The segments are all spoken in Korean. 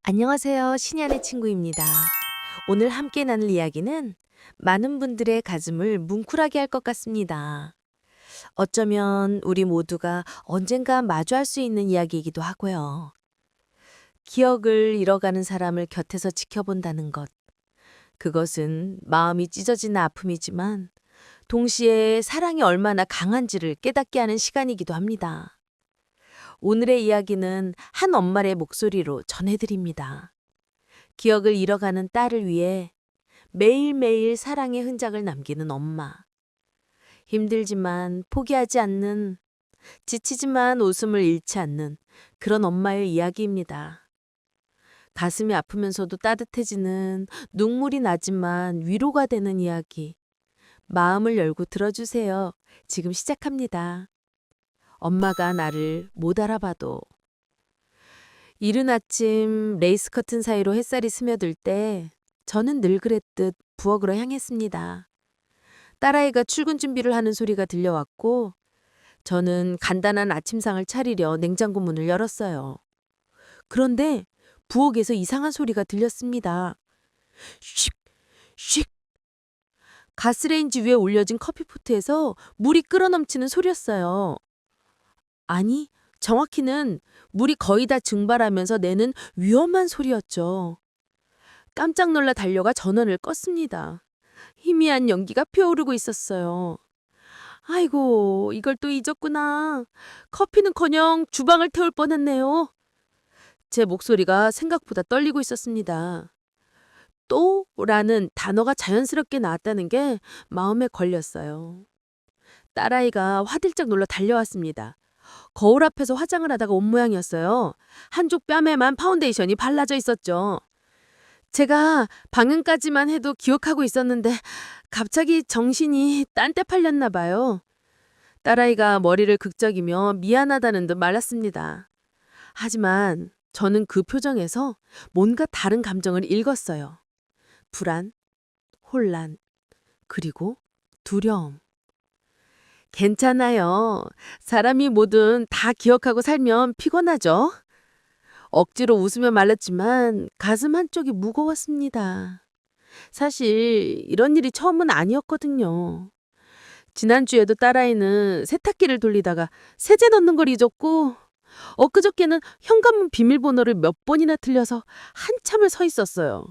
안녕하세요. 신현의 친구입니다. 오늘 함께 나눌 이야기는 많은 분들의 가슴을 뭉클하게 할 것 같습니다. 어쩌면 우리 모두가 언젠가 마주할 수 있는 이야기이기도 하고요. 기억을 잃어가는 사람을 곁에서 지켜본다는 것. 그것은 마음이 찢어지는 아픔이지만 동시에 사랑이 얼마나 강한지를 깨닫게 하는 시간이기도 합니다. 오늘의 이야기는 한 엄마의 목소리로 전해드립니다. 기억을 잃어가는 딸을 위해 매일매일 사랑의 흔적을 남기는 엄마. 힘들지만 포기하지 않는, 지치지만 웃음을 잃지 않는 그런 엄마의 이야기입니다. 가슴이 아프면서도 따뜻해지는, 눈물이 나지만 위로가 되는 이야기. 마음을 열고 들어주세요. 지금 시작합니다. 엄마가 나를 못 알아봐도. 이른 아침 레이스 커튼 사이로 햇살이 스며들 때 저는 늘 그랬듯 부엌으로 향했습니다. 딸아이가 출근 준비를 하는 소리가 들려왔고 저는 간단한 아침상을 차리려 냉장고 문을 열었어요. 그런데 부엌에서 이상한 소리가 들렸습니다. 쉿! 쉿! 가스레인지 위에 올려진 커피포트에서 물이 끓어넘치는 소리였어요. 아니, 정확히는 물이 거의 다 증발하면서 내는 위험한 소리였죠. 깜짝 놀라 달려가 전원을 껐습니다. 희미한 연기가 피어오르고 있었어요. 아이고, 이걸 또 잊었구나. 커피는커녕 주방을 태울 뻔했네요. 제 목소리가 생각보다 떨리고 있었습니다. 또라는 단어가 자연스럽게 나왔다는 게 마음에 걸렸어요. 딸아이가 화들짝 놀라 달려왔습니다. 거울 앞에서 화장을 하다가 온 모양이었어요. 한쪽 뺨에만 파운데이션이 발라져 있었죠. 제가 방금까지만 해도 기억하고 있었는데 갑자기 정신이 딴 데 팔렸나 봐요. 딸아이가 머리를 극적이며 미안하다는 듯 말랐습니다. 하지만 저는 그 표정에서 뭔가 다른 감정을 읽었어요. 불안, 혼란, 그리고 두려움. 괜찮아요. 사람이 뭐든 다 기억하고 살면 피곤하죠. 억지로 웃으며 말렸지만 가슴 한쪽이 무거웠습니다. 사실 이런 일이 처음은 아니었거든요. 지난주에도 딸아이는 세탁기를 돌리다가 세제 넣는 걸 잊었고 엊그저께는 현관문 비밀번호를 몇 번이나 틀려서 한참을 서 있었어요.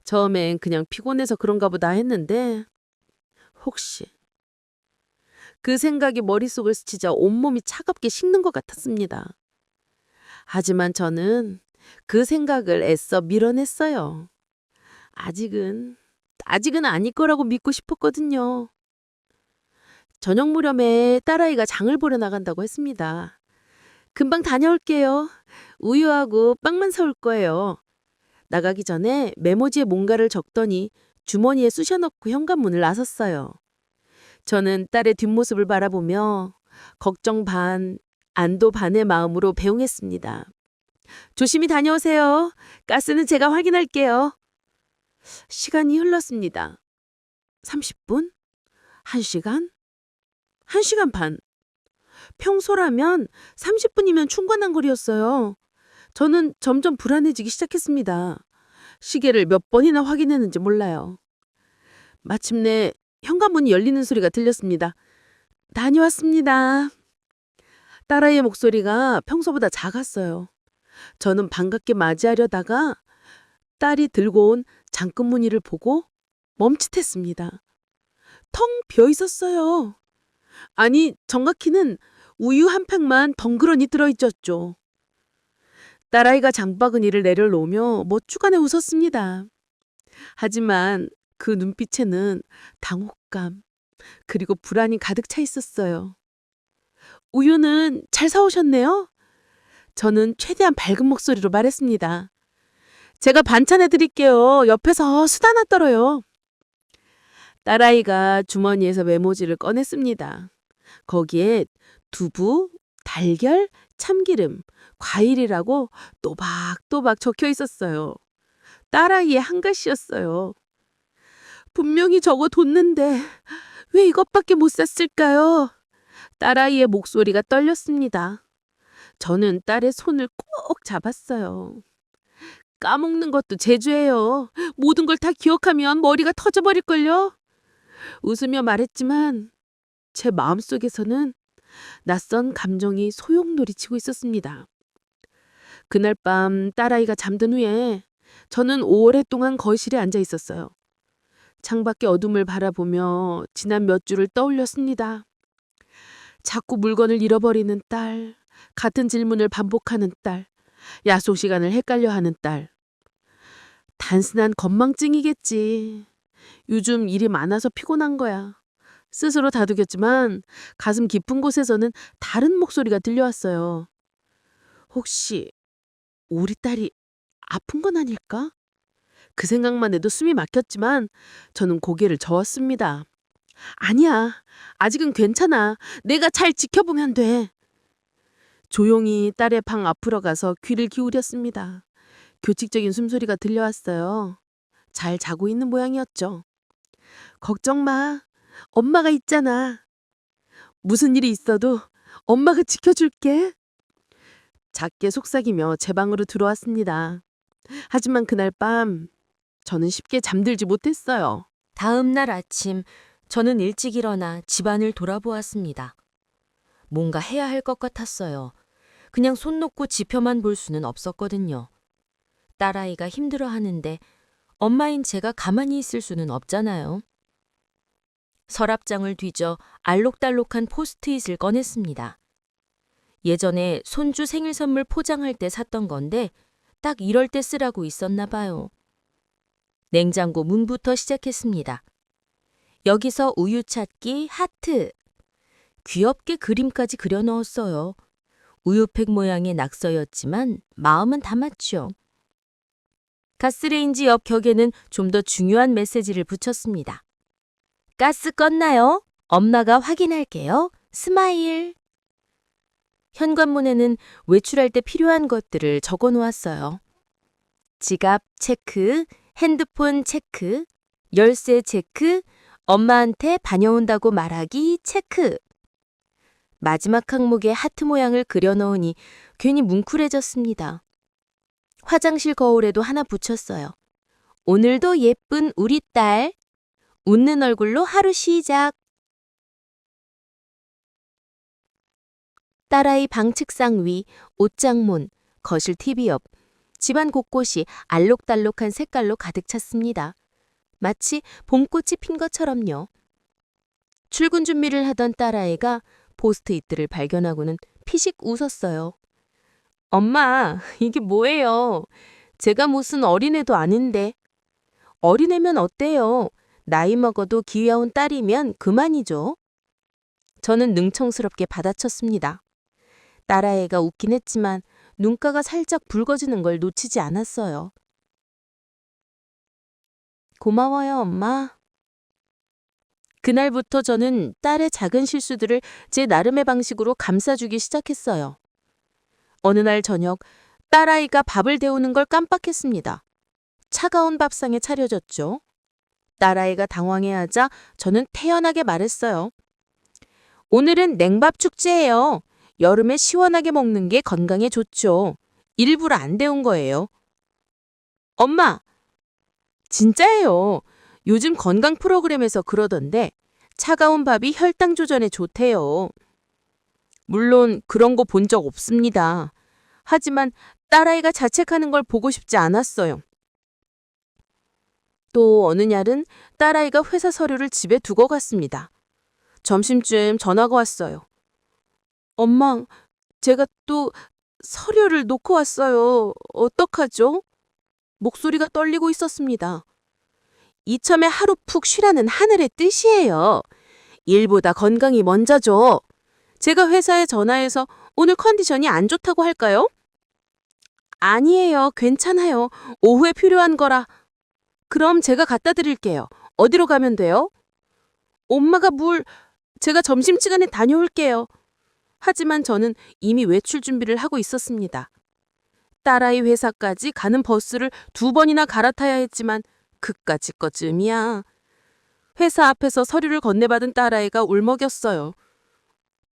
처음엔 그냥 피곤해서 그런가 보다 했는데 혹시 그 생각이 머릿속을 스치자 온몸이 차갑게 식는 것 같았습니다. 하지만 저는 그 생각을 애써 밀어냈어요. 아직은 아닐 거라고 믿고 싶었거든요. 저녁 무렵에 딸아이가 장을 보러 나간다고 했습니다. 금방 다녀올게요. 우유하고 빵만 사올 거예요. 나가기 전에 메모지에 뭔가를 적더니 주머니에 쑤셔넣고 현관문을 나섰어요. 저는 딸의 뒷모습을 바라보며 걱정 반, 안도 반의 마음으로 배웅했습니다. 조심히 다녀오세요. 가스는 제가 확인할게요. 시간이 흘렀습니다. 30분? 1시간? 1시간 반. 평소라면 30분이면 충분한 거리였어요. 저는 점점 불안해지기 시작했습니다. 시계를 몇 번이나 확인했는지 몰라요. 마침내 현관문이 열리는 소리가 들렸습니다. 다녀왔습니다. 딸아이의 목소리가 평소보다 작았어요. 저는 반갑게 맞이하려다가 딸이 들고 온 장바구니를 보고 멈칫했습니다. 텅 비어 있었어요. 아니, 정확히는 우유 한 팩만 덩그러니 들어있었죠. 딸아이가 장바구니를 내려놓으며 멋주간에 웃었습니다. 하지만 그 눈빛에는 당혹감, 그리고 불안이 가득 차 있었어요. 우유는 잘 사오셨네요? 저는 최대한 밝은 목소리로 말했습니다. 제가 반찬해 드릴게요. 옆에서 수다 나 떨어요. 딸아이가 주머니에서 메모지를 꺼냈습니다. 거기에 두부, 달걀, 참기름, 과일이라고 또박또박 적혀 있었어요. 딸아이의 한 글씨였어요. 분명히 적어뒀는데 왜 이것밖에 못 샀을까요? 딸아이의 목소리가 떨렸습니다. 저는 딸의 손을 꼭 잡았어요. 까먹는 것도 재주예요. 모든 걸 다 기억하면 머리가 터져버릴걸요. 웃으며 말했지만 제 마음속에서는 낯선 감정이 소용돌이치고 있었습니다. 그날 밤 딸아이가 잠든 후에 저는 오랫동안 거실에 앉아 있었어요. 창밖의 어둠을 바라보며 지난 몇 주를 떠올렸습니다. 자꾸 물건을 잃어버리는 딸, 같은 질문을 반복하는 딸, 약속 시간을 헷갈려 하는 딸. 단순한 건망증이겠지. 요즘 일이 많아서 피곤한 거야. 스스로 다독였지만 가슴 깊은 곳에서는 다른 목소리가 들려왔어요. 혹시 우리 딸이 아픈 건 아닐까? 그 생각만 해도 숨이 막혔지만 저는 고개를 저었습니다. 아니야. 아직은 괜찮아. 내가 잘 지켜보면 돼. 조용히 딸의 방 앞으로 가서 귀를 기울였습니다. 규칙적인 숨소리가 들려왔어요. 잘 자고 있는 모양이었죠. 걱정 마. 엄마가 있잖아. 무슨 일이 있어도 엄마가 지켜줄게. 작게 속삭이며 제 방으로 들어왔습니다. 하지만 그날 밤 저는 쉽게 잠들지 못했어요. 다음 날 아침 저는 일찍 일어나 집안을 돌아보았습니다. 뭔가 해야 할 것 같았어요. 그냥 손 놓고 지켜만 볼 수는 없었거든요. 딸아이가 힘들어하는데 엄마인 제가 가만히 있을 수는 없잖아요. 서랍장을 뒤져 알록달록한 포스트잇을 꺼냈습니다. 예전에 손주 생일 선물 포장할 때 샀던 건데 딱 이럴 때 쓰라고 있었나 봐요. 냉장고 문부터 시작했습니다. 여기서 우유 찾기 하트. 귀엽게 그림까지 그려 넣었어요. 우유팩 모양의 낙서였지만 마음은 담았죠. 가스레인지 옆 격에는 좀 더 중요한 메시지를 붙였습니다. 가스 껐나요? 엄마가 확인할게요. 스마일. 현관문에는 외출할 때 필요한 것들을 적어 놓았어요. 지갑 체크, 핸드폰 체크, 열쇠 체크, 엄마한테 다녀온다고 말하기 체크. 마지막 항목에 하트 모양을 그려넣으니 괜히 뭉클해졌습니다. 화장실 거울에도 하나 붙였어요. 오늘도 예쁜 우리 딸. 웃는 얼굴로 하루 시작. 딸아이 방 책상 위, 옷장문, 거실 TV 옆, 집안 곳곳이 알록달록한 색깔로 가득 찼습니다. 마치 봄꽃이 핀 것처럼요. 출근 준비를 하던 딸아이가 포스트잇들을 발견하고는 피식 웃었어요. 엄마, 이게 뭐예요? 제가 무슨 어린애도 아닌데. 어린애면 어때요? 나이 먹어도 귀여운 딸이면 그만이죠. 저는 능청스럽게 받아쳤습니다. 딸아이가 웃긴 했지만 눈가가 살짝 붉어지는 걸 놓치지 않았어요. 고마워요, 엄마. 그날부터 저는 딸의 작은 실수들을 제 나름의 방식으로 감싸주기 시작했어요. 어느 날 저녁 딸아이가 밥을 데우는 걸 깜빡했습니다. 차가운 밥상에 차려졌죠. 딸아이가 당황해하자 저는 태연하게 말했어요. 오늘은 냉밥 축제예요. 여름에 시원하게 먹는 게 건강에 좋죠. 일부러 안 데운 거예요. 엄마, 진짜예요. 요즘 건강 프로그램에서 그러던데 차가운 밥이 혈당 조절에 좋대요. 물론 그런 거 본 적 없습니다. 하지만 딸아이가 자책하는 걸 보고 싶지 않았어요. 또 어느 날은 딸아이가 회사 서류를 집에 두고 갔습니다. 점심쯤 전화가 왔어요. 엄마, 제가 또 서류를 놓고 왔어요. 어떡하죠? 목소리가 떨리고 있었습니다. 이참에 하루 푹 쉬라는 하늘의 뜻이에요. 일보다 건강이 먼저죠. 제가 회사에 전화해서 오늘 컨디션이 안 좋다고 할까요? 아니에요. 괜찮아요. 오후에 필요한 거라. 그럼 제가 갖다 드릴게요. 어디로 가면 돼요? 엄마가 제가 점심시간에 다녀올게요. 하지만 저는 이미 외출 준비를 하고 있었습니다. 딸아이 회사까지 가는 버스를 2번이나 갈아타야 했지만 그까짓 것쯤이야. 회사 앞에서 서류를 건네받은 딸아이가 울먹였어요.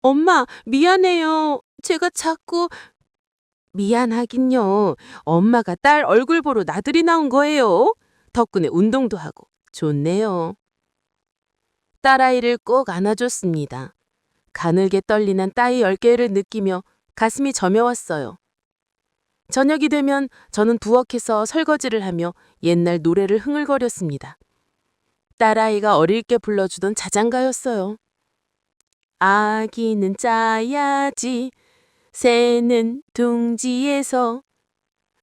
엄마, 미안해요. 제가 자꾸... 미안하긴요. 엄마가 딸 얼굴 보러 나들이 나온 거예요. 덕분에 운동도 하고 좋네요. 딸아이를 꼭 안아줬습니다. 가늘게 떨리는 따위 어깨를 느끼며 가슴이 저며왔어요. 저녁이 되면 저는 부엌에서 설거지를 하며 옛날 노래를 흥얼거렸습니다. 딸아이가 어릴 때 불러주던 자장가였어요. 아기는 짜야지, 새는 둥지에서.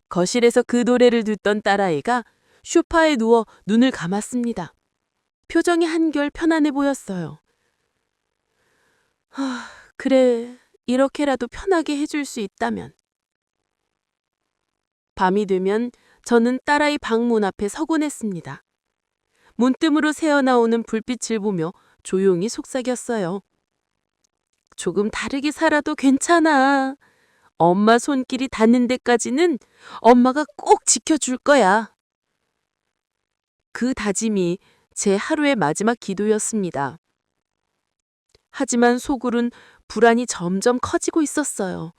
거실에서 그 노래를 듣던 딸아이가 소파에 누워 눈을 감았습니다. 표정이 한결 편안해 보였어요. 그래, 이렇게라도 편하게 해줄 수 있다면. 밤이 되면 저는 딸아이 방문 앞에 서곤 했습니다. 문틈으로 새어나오는 불빛을 보며 조용히 속삭였어요. 조금 다르게 살아도 괜찮아. 엄마 손길이 닿는 데까지는 엄마가 꼭 지켜줄 거야. 그 다짐이 제 하루의 마지막 기도였습니다. 하지만 속으론 불안이 점점 커지고 있었어요.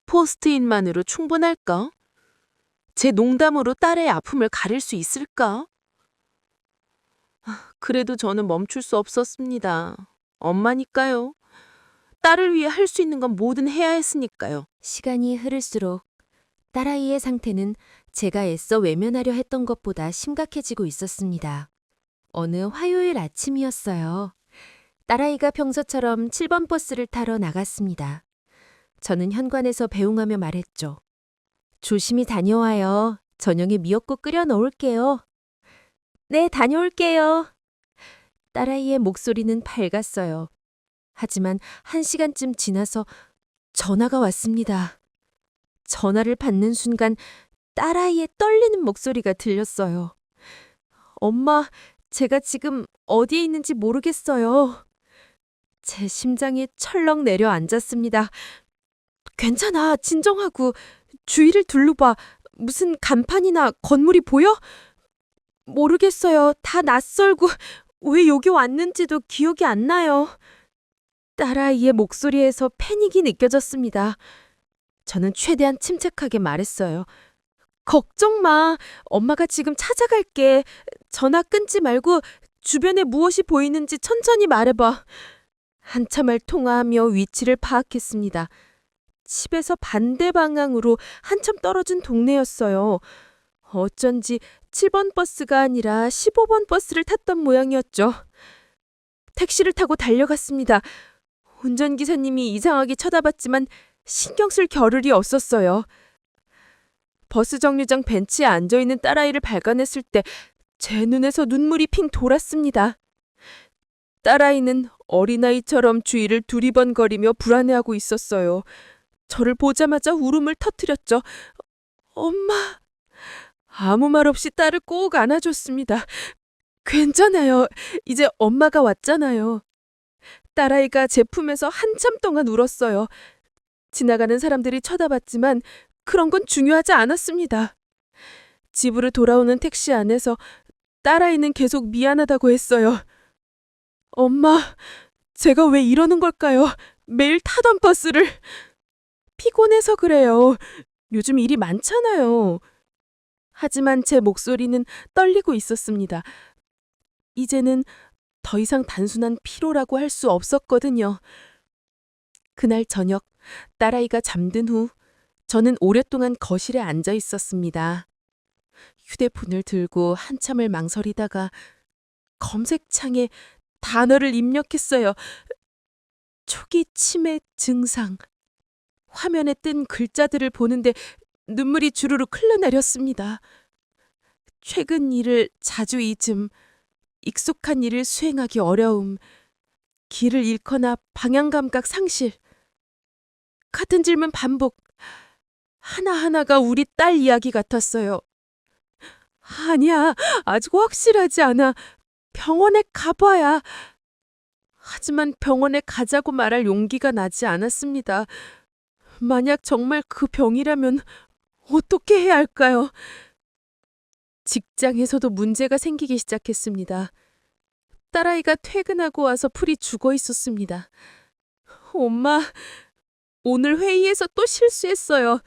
포스트잇만으로 충분할까? 제 농담으로 딸의 아픔을 가릴 수 있을까? 그래도 저는 멈출 수 없었습니다. 엄마니까요. 딸을 위해 할 수 있는 건 뭐든 해야 했으니까요. 시간이 흐를수록 딸아이의 상태는 제가 애써 외면하려 했던 것보다 심각해지고 있었습니다. 어느 화요일 아침이었어요. 딸아이가 평소처럼 7번 버스를 타러 나갔습니다. 저는 현관에서 배웅하며 말했죠. 조심히 다녀와요. 저녁에 미역국 끓여 넣을게요. 네, 다녀올게요. 딸아이의 목소리는 밝았어요. 하지만 1시간쯤 지나서 전화가 왔습니다. 전화를 받는 순간 딸아이의 떨리는 목소리가 들렸어요. 엄마, 제가 지금 어디에 있는지 모르겠어요. 제 심장이 철렁 내려앉았습니다. 괜찮아, 진정하고. 주위를 둘러봐. 무슨 간판이나 건물이 보여? 모르겠어요. 다 낯설고 왜 여기 왔는지도 기억이 안 나요. 딸아이의 목소리에서 패닉이 느껴졌습니다. 저는 최대한 침착하게 말했어요. 걱정 마. 엄마가 지금 찾아갈게. 전화 끊지 말고 주변에 무엇이 보이는지 천천히 말해봐. 한참을 통화하며 위치를 파악했습니다. 집에서 반대 방향으로 한참 떨어진 동네였어요. 어쩐지 7번 버스가 아니라 15번 버스를 탔던 모양이었죠. 택시를 타고 달려갔습니다. 운전기사님이 이상하게 쳐다봤지만 신경 쓸 겨를이 없었어요. 버스 정류장 벤치에 앉아있는 딸아이를 발견했을 때 제 눈에서 눈물이 핑 돌았습니다. 딸아이는 어린아이처럼 주위를 두리번거리며 불안해하고 있었어요. 저를 보자마자 울음을 터뜨렸죠. 엄마. 아무 말 없이 딸을 꼭 안아줬습니다. 괜찮아요. 이제 엄마가 왔잖아요. 딸아이가 제 품에서 한참 동안 울었어요. 지나가는 사람들이 쳐다봤지만 그런 건 중요하지 않았습니다. 집으로 돌아오는 택시 안에서 딸아이는 계속 미안하다고 했어요. 엄마, 제가 왜 이러는 걸까요? 매일 타던 버스를. 피곤해서 그래요. 요즘 일이 많잖아요. 하지만 제 목소리는 떨리고 있었습니다. 이제는 더 이상 단순한 피로라고 할 수 없었거든요. 그날 저녁, 딸아이가 잠든 후 저는 오랫동안 거실에 앉아 있었습니다. 휴대폰을 들고 한참을 망설이다가 검색창에 단어를 입력했어요. 초기 치매 증상. 화면에 뜬 글자들을 보는데 눈물이 주르륵 흘러내렸습니다. 최근 일을 자주 잊음, 익숙한 일을 수행하기 어려움, 길을 잃거나 방향감각 상실. 같은 질문 반복. 하나하나가 우리 딸 이야기 같았어요. 아니야, 아직 확실하지 않아. 병원에 가봐야. 하지만 병원에 가자고 말할 용기가 나지 않았습니다. 만약 정말 그 병이라면 어떻게 해야 할까요? 직장에서도 문제가 생기기 시작했습니다. 딸아이가 퇴근하고 와서 풀이 죽어 있었습니다. 엄마, 오늘 회의에서 또 실수했어요.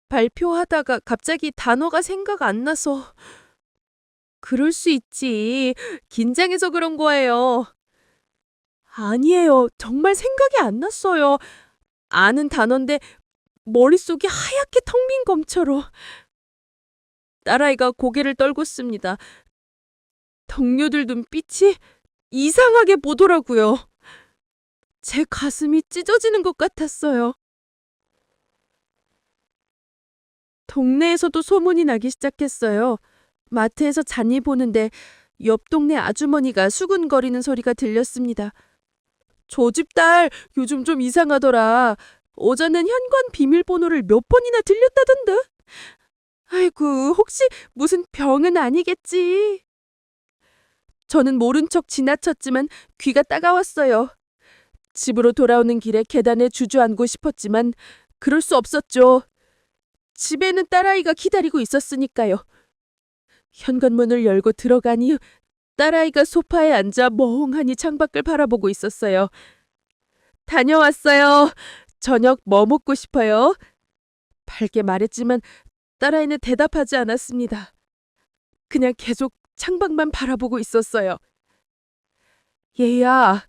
발표하다가 갑자기 단어가 생각 안 나서. 그럴 수 있지. 긴장해서 그런 거예요. 아니에요. 정말 생각이 안 났어요. 아는 단어인데 머릿속이 하얗게 텅 빈 검처럼. 딸아이가 고개를 떨궜습니다. 동료들 눈빛이 이상하게 보더라고요. 제 가슴이 찢어지는 것 같았어요. 동네에서도 소문이 나기 시작했어요. 마트에서 잔일 보는데 옆 동네 아주머니가 수근거리는 소리가 들렸습니다. 저 집 딸 요즘 좀 이상하더라. 어제는 현관 비밀번호를 몇 번이나 들렸다던데. 아이고, 혹시 무슨 병은 아니겠지? 저는 모른 척 지나쳤지만 귀가 따가웠어요. 집으로 돌아오는 길에 계단에 주저앉고 싶었지만 그럴 수 없었죠. 집에는 딸아이가 기다리고 있었으니까요. 현관문을 열고 들어가니 딸아이가 소파에 앉아 멍하니 창밖을 바라보고 있었어요. 다녀왔어요. 저녁 뭐 먹고 싶어요? 밝게 말했지만 딸아이는 대답하지 않았습니다. 그냥 계속 창밖만 바라보고 있었어요. 얘야.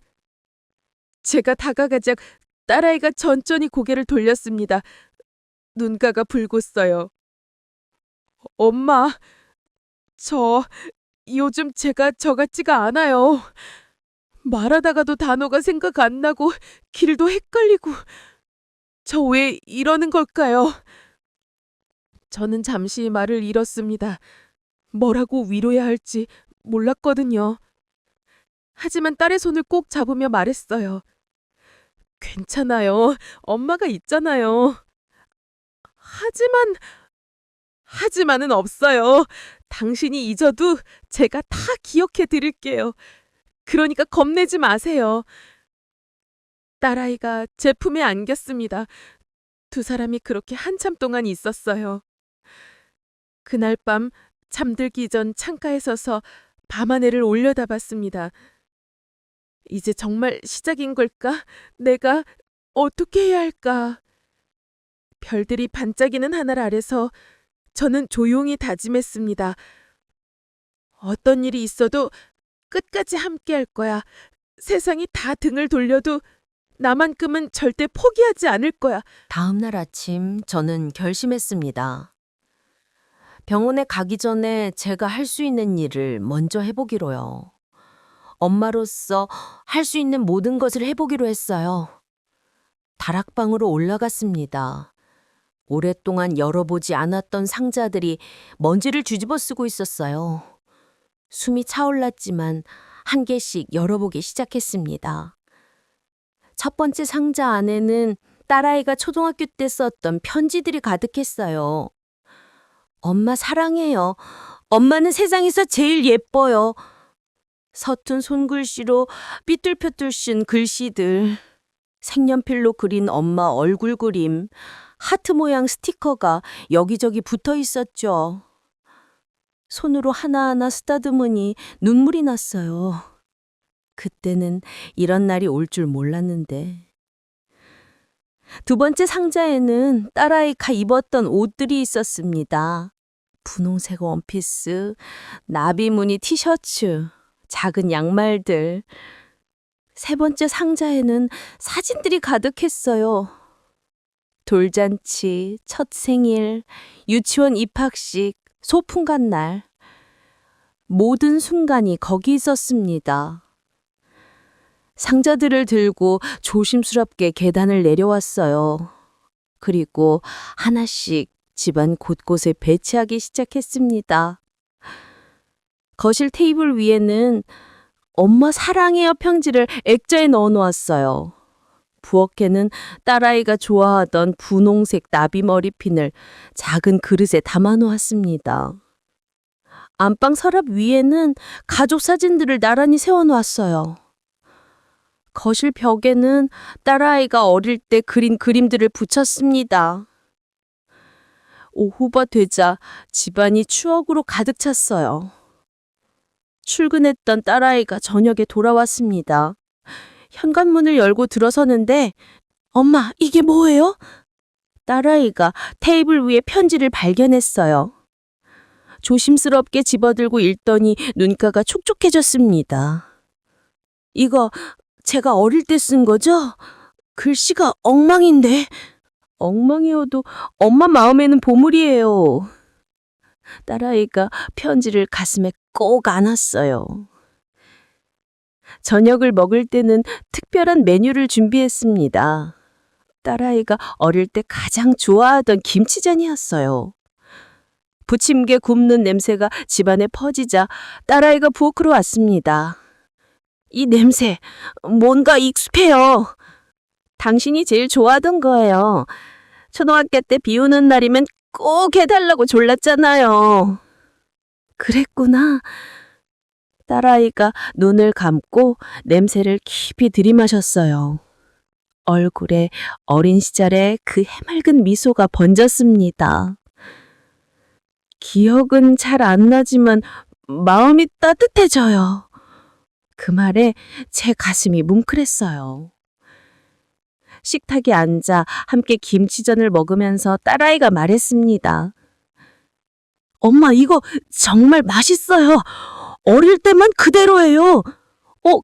제가 다가가자 딸아이가 천천히 고개를 돌렸습니다. 눈가가 붉었어요. 엄마, 저 요즘 제가 저 같지가 않아요. 말하다가도 단어가 생각 안 나고 길도 헷갈리고 저 왜 이러는 걸까요? 저는 잠시 말을 잃었습니다. 뭐라고 위로해야 할지 몰랐거든요. 하지만 딸의 손을 꼭 잡으며 말했어요. 괜찮아요. 엄마가 있잖아요. 하지만은 없어요. 당신이 잊어도 제가 다 기억해 드릴게요. 그러니까 겁내지 마세요. 딸아이가 제 품에 안겼습니다. 두 사람이 그렇게 한참 동안 있었어요. 그날 밤 잠들기 전 창가에 서서 밤하늘을 올려다봤습니다. 이제 정말 시작인 걸까? 내가 어떻게 해야 할까? 별들이 반짝이는 하늘 아래서 저는 조용히 다짐했습니다. 어떤 일이 있어도 끝까지 함께 할 거야. 세상이 다 등을 돌려도 나만큼은 절대 포기하지 않을 거야. 다음 날 아침 저는 결심했습니다. 병원에 가기 전에 제가 할 수 있는 일을 먼저 해보기로요. 엄마로서 할 수 있는 모든 것을 해보기로 했어요. 다락방으로 올라갔습니다. 오랫동안 열어보지 않았던 상자들이 먼지를 뒤집어 쓰고 있었어요. 숨이 차올랐지만 한 개씩 열어보기 시작했습니다. 첫 번째 상자 안에는 딸아이가 초등학교 때 썼던 편지들이 가득했어요. 엄마 사랑해요. 엄마는 세상에서 제일 예뻐요. 서툰 손글씨로 삐뚤펴뚤 쓴 글씨들. 색연필로 그린 엄마 얼굴 그림. 하트 모양 스티커가 여기저기 붙어 있었죠. 손으로 하나하나 쓰다듬으니 눈물이 났어요. 그때는 이런 날이 올 줄 몰랐는데. 두 번째 상자에는 딸아이가 입었던 옷들이 있었습니다. 분홍색 원피스, 나비 무늬 티셔츠, 작은 양말들. 세 번째 상자에는 사진들이 가득했어요. 돌잔치, 첫 생일, 유치원 입학식, 소풍 간 날. 모든 순간이 거기 있었습니다. 상자들을 들고 조심스럽게 계단을 내려왔어요. 그리고 하나씩 집안 곳곳에 배치하기 시작했습니다. 거실 테이블 위에는 엄마 사랑해요 편지를 액자에 넣어 놓았어요. 부엌에는 딸아이가 좋아하던 분홍색 나비 머리핀을 작은 그릇에 담아 놓았습니다. 안방 서랍 위에는 가족 사진들을 나란히 세워 놓았어요. 거실 벽에는 딸아이가 어릴 때 그린 그림들을 붙였습니다. 오후가 되자 집안이 추억으로 가득 찼어요. 출근했던 딸아이가 저녁에 돌아왔습니다. 현관문을 열고 들어서는데 엄마, 이게 뭐예요? 딸아이가 테이블 위에 편지를 발견했어요. 조심스럽게 집어들고 읽더니 눈가가 촉촉해졌습니다. 이거 제가 어릴 때 쓴 거죠? 글씨가 엉망인데. 엉망이어도 엄마 마음에는 보물이에요. 딸아이가 편지를 가슴에 꼭 안았어요. 저녁을 먹을 때는 특별한 메뉴를 준비했습니다. 딸아이가 어릴 때 가장 좋아하던 김치전이었어요. 부침개 굽는 냄새가 집안에 퍼지자 딸아이가 부엌으로 왔습니다. 이 냄새, 뭔가 익숙해요. 당신이 제일 좋아하던 거예요. 초등학교 때 비 오는 날이면 꼭 해달라고 졸랐잖아요. 그랬구나. 딸아이가 눈을 감고 냄새를 깊이 들이마셨어요. 얼굴에 어린 시절의 그 해맑은 미소가 번졌습니다. 기억은 잘 안 나지만 마음이 따뜻해져요. 그 말에 제 가슴이 뭉클했어요. 식탁에 앉아 함께 김치전을 먹으면서 딸아이가 말했습니다. 엄마, 이거 정말 맛있어요. 어릴 때만 그대로예요.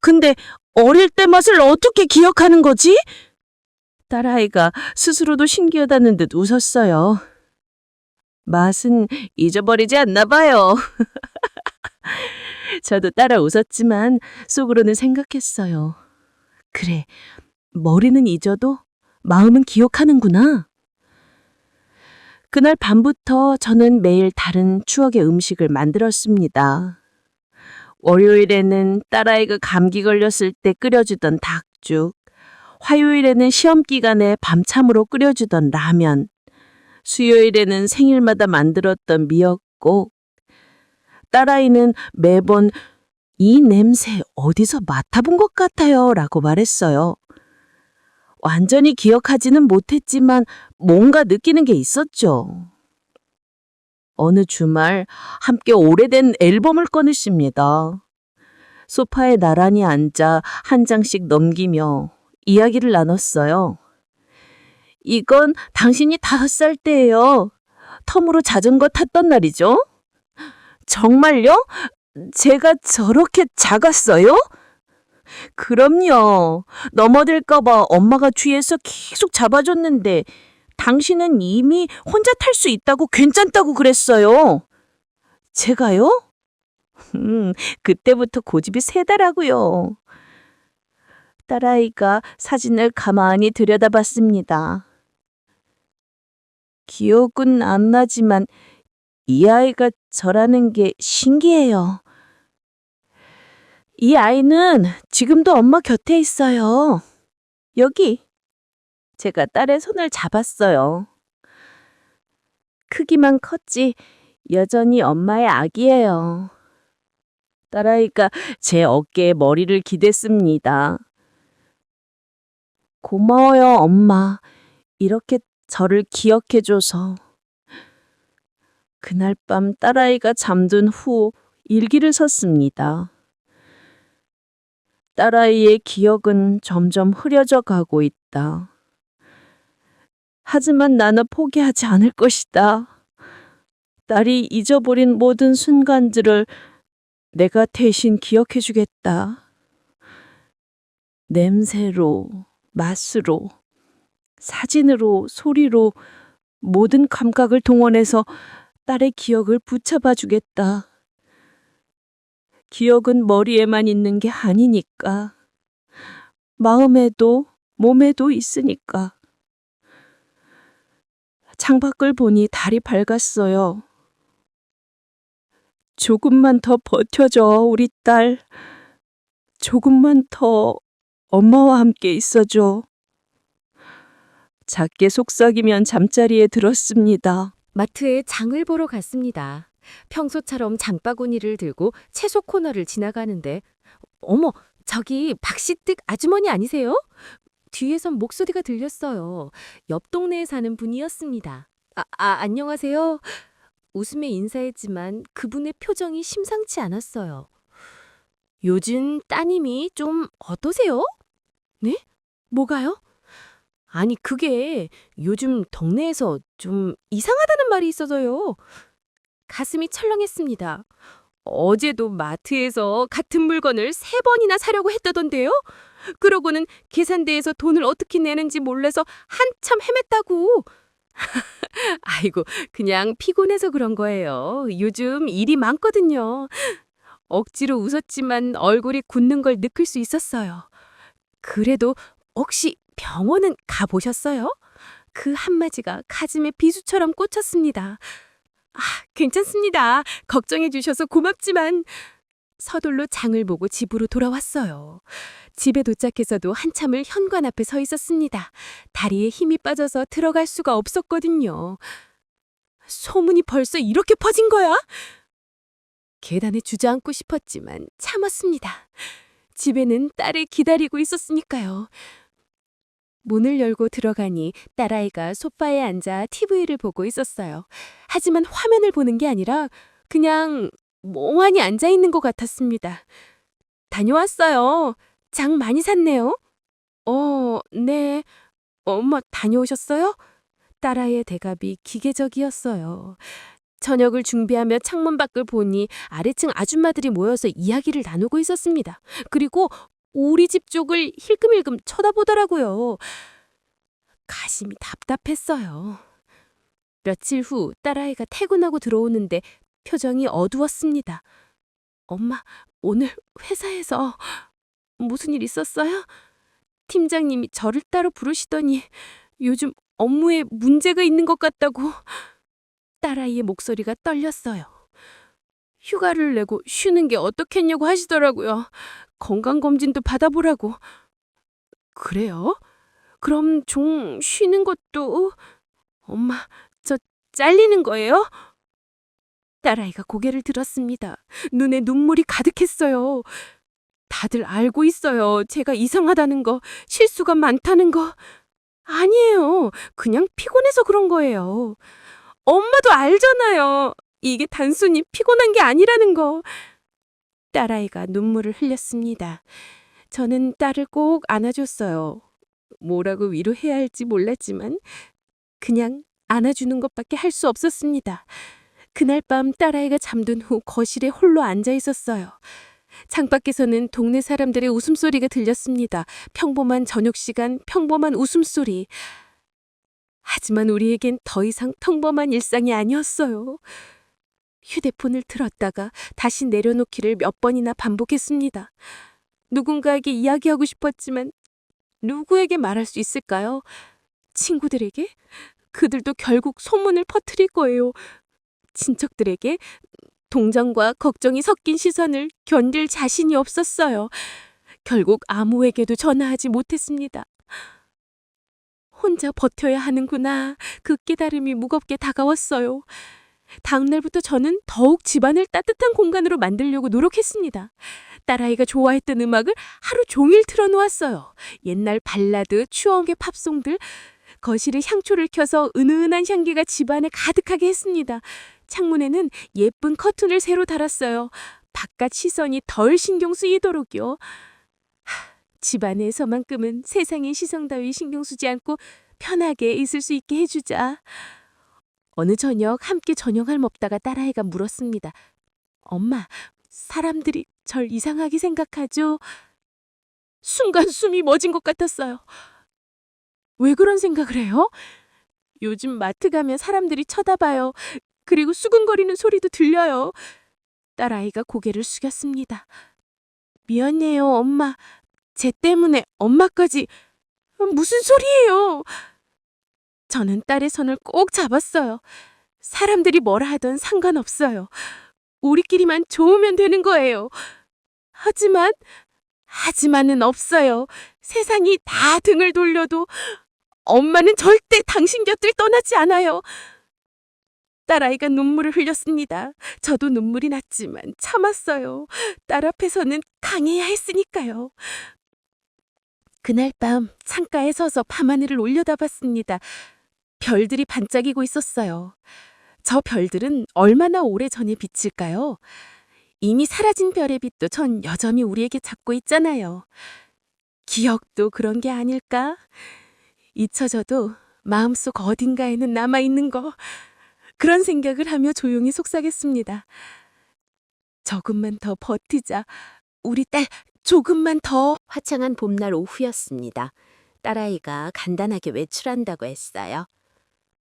근데 어릴 때 맛을 어떻게 기억하는 거지? 딸아이가 스스로도 신기하다는 듯 웃었어요. 맛은 잊어버리지 않나 봐요. 저도 따라 웃었지만 속으로는 생각했어요. 그래, 머리는 잊어도 마음은 기억하는구나. 그날 밤부터 저는 매일 다른 추억의 음식을 만들었습니다. 월요일에는 딸아이가 감기 걸렸을 때 끓여주던 닭죽, 화요일에는 시험 기간에 밤참으로 끓여주던 라면, 수요일에는 생일마다 만들었던 미역국. 딸아이는 매번 이 냄새 어디서 맡아본 것 같아요 라고 말했어요. 완전히 기억하지는 못했지만 뭔가 느끼는 게 있었죠. 어느 주말 함께 오래된 앨범을 꺼냈습니다. 소파에 나란히 앉아 한 장씩 넘기며 이야기를 나눴어요. 이건 당신이 5살 때예요. 텀으로 자전거 탔던 날이죠. 정말요? 제가 저렇게 작았어요? 그럼요. 넘어질까봐 엄마가 뒤에서 계속 잡아줬는데 당신은 이미 혼자 탈 수 있다고 괜찮다고 그랬어요. 제가요? 그때부터 고집이 세더라고요. 딸아이가 사진을 가만히 들여다봤습니다. 기억은 안 나지만 이 아이가 저라는 게 신기해요. 이 아이는 지금도 엄마 곁에 있어요. 여기. 제가 딸의 손을 잡았어요. 크기만 컸지 여전히 엄마의 아기예요. 딸아이가 제 어깨에 머리를 기댔습니다. 고마워요, 엄마. 이렇게 저를 기억해줘서. 그날 밤 딸아이가 잠든 후 일기를 썼습니다. 딸아이의 기억은 점점 흐려져 가고 있다. 하지만 나는 포기하지 않을 것이다. 딸이 잊어버린 모든 순간들을 내가 대신 기억해주겠다. 냄새로, 맛으로, 사진으로, 소리로 모든 감각을 동원해서 딸의 기억을 붙잡아 주겠다. 기억은 머리에만 있는 게 아니니까. 마음에도 몸에도 있으니까. 창밖을 보니 달이 밝았어요. 조금만 더 버텨줘, 우리 딸. 조금만 더 엄마와 함께 있어줘. 작게 속삭이면 잠자리에 들었습니다. 마트에 장을 보러 갔습니다. 평소처럼 장바구니를 들고 채소 코너를 지나가는데 어머, 저기 박시뜩 아주머니 아니세요? 뒤에선 목소리가 들렸어요. 옆 동네에 사는 분이었습니다. 안녕하세요. 웃으며 인사했지만 그분의 표정이 심상치 않았어요. 요즘 따님이 좀 어떠세요? 네? 뭐가요? 아니, 그게 요즘 동네에서 좀 이상하다는 말이 있어서요. 가슴이 철렁했습니다. 어제도 마트에서 같은 물건을 3번이나 사려고 했다던데요. 그러고는 계산대에서 돈을 어떻게 내는지 몰라서 한참 헤맸다고. 아이고, 그냥 피곤해서 그런 거예요. 요즘 일이 많거든요. 억지로 웃었지만 얼굴이 굳는 걸 느낄 수 있었어요. 그래도 혹시 병원은 가보셨어요? 그 한마디가 가슴에 비수처럼 꽂혔습니다. 아, 괜찮습니다. 걱정해 주셔서 고맙지만 서둘러 장을 보고 집으로 돌아왔어요. 집에 도착해서도 한참을 현관 앞에 서 있었습니다. 다리에 힘이 빠져서 들어갈 수가 없었거든요. 소문이 벌써 이렇게 퍼진 거야? 계단에 주저앉고 싶었지만 참았습니다. 집에는 딸을 기다리고 있었으니까요. 문을 열고 들어가니 딸아이가 소파에 앉아 TV를 보고 있었어요. 하지만 화면을 보는 게 아니라 그냥 멍하니 앉아 있는 것 같았습니다. 다녀왔어요. 장 많이 샀네요. 네. 엄마 다녀오셨어요? 딸아이의 대답이 기계적이었어요. 저녁을 준비하며 창문 밖을 보니 아래층 아줌마들이 모여서 이야기를 나누고 있었습니다. 그리고 우리 집 쪽을 힐끔힐끔 쳐다보더라고요. 가심이 답답했어요. 며칠 후 딸아이가 퇴근하고 들어오는데 표정이 어두웠습니다. 엄마, 오늘 회사에서 무슨 일 있었어요? 팀장님이 저를 따로 부르시더니 요즘 업무에 문제가 있는 것 같다고. 딸아이의 목소리가 떨렸어요. 휴가를 내고 쉬는 게 어떻겠냐고 하시더라고요. 건강검진도 받아보라고. 그래요? 그럼 좀 쉬는 것도... 엄마, 저 잘리는 거예요? 딸아이가 고개를 들었습니다. 눈에 눈물이 가득했어요. 다들 알고 있어요. 제가 이상하다는 거, 실수가 많다는 거. 아니에요. 그냥 피곤해서 그런 거예요. 엄마도 알잖아요. 이게 단순히 피곤한 게 아니라는 거. 딸아이가 눈물을 흘렸습니다. 저는 딸을 꼭 안아줬어요. 뭐라고 위로해야 할지 몰랐지만 그냥 안아주는 것밖에 할 수 없었습니다. 그날 밤 딸아이가 잠든 후 거실에 홀로 앉아 있었어요. 창밖에서는 동네 사람들의 웃음소리가 들렸습니다. 평범한 저녁 시간, 평범한 웃음소리. 하지만 우리에겐 더 이상 평범한 일상이 아니었어요. 휴대폰을 틀었다가 다시 내려놓기를 몇 번이나 반복했습니다. 누군가에게 이야기하고 싶었지만 누구에게 말할 수 있을까요? 친구들에게? 그들도 결국 소문을 퍼뜨릴 거예요. 친척들에게? 동정과 걱정이 섞인 시선을 견딜 자신이 없었어요. 결국 아무에게도 전화하지 못했습니다. 혼자 버텨야 하는구나. 그 깨달음이 무겁게 다가왔어요. 다음날부터 저는 더욱 집안을 따뜻한 공간으로 만들려고 노력했습니다. 딸아이가 좋아했던 음악을 하루 종일 틀어놓았어요. 옛날 발라드, 추억의 팝송들, 거실에 향초를 켜서 은은한 향기가 집안에 가득하게 했습니다. 창문에는 예쁜 커튼을 새로 달았어요. 바깥 시선이 덜 신경 쓰이도록요. 집안에서만큼은 세상의 시선 따위 신경 쓰지 않고 편하게 있을 수 있게 해주자. 어느 저녁 함께 저녁을 먹다가 딸아이가 물었습니다. 엄마, 사람들이 절 이상하게 생각하죠? 순간 숨이 멎은 것 같았어요. 왜 그런 생각을 해요? 요즘 마트 가면 사람들이 쳐다봐요. 그리고 수근거리는 소리도 들려요. 딸아이가 고개를 숙였습니다. 미안해요, 엄마. 쟤 때문에 엄마까지... 무슨 소리예요? 저는 딸의 손을 꼭 잡았어요. 사람들이 뭐라 하던 상관없어요. 우리끼리만 좋으면 되는 거예요. 하지만은 없어요. 세상이 다 등을 돌려도 엄마는 절대 당신 곁을 떠나지 않아요. 딸아이가 눈물을 흘렸습니다. 저도 눈물이 났지만 참았어요. 딸 앞에서는 강해야 했으니까요. 그날 밤 창가에 서서 밤하늘을 올려다봤습니다. 별들이 반짝이고 있었어요. 저 별들은 얼마나 오래전의 빛일까요? 이미 사라진 별의 빛도 전 여전히 우리에게 잡고 있잖아요. 기억도 그런 게 아닐까? 잊혀져도 마음속 어딘가에는 남아있는 거. 그런 생각을 하며 조용히 속삭였습니다. 조금만 더 버티자. 우리 딸 조금만 더. 화창한 봄날 오후였습니다. 딸아이가 간단하게 외출한다고 했어요.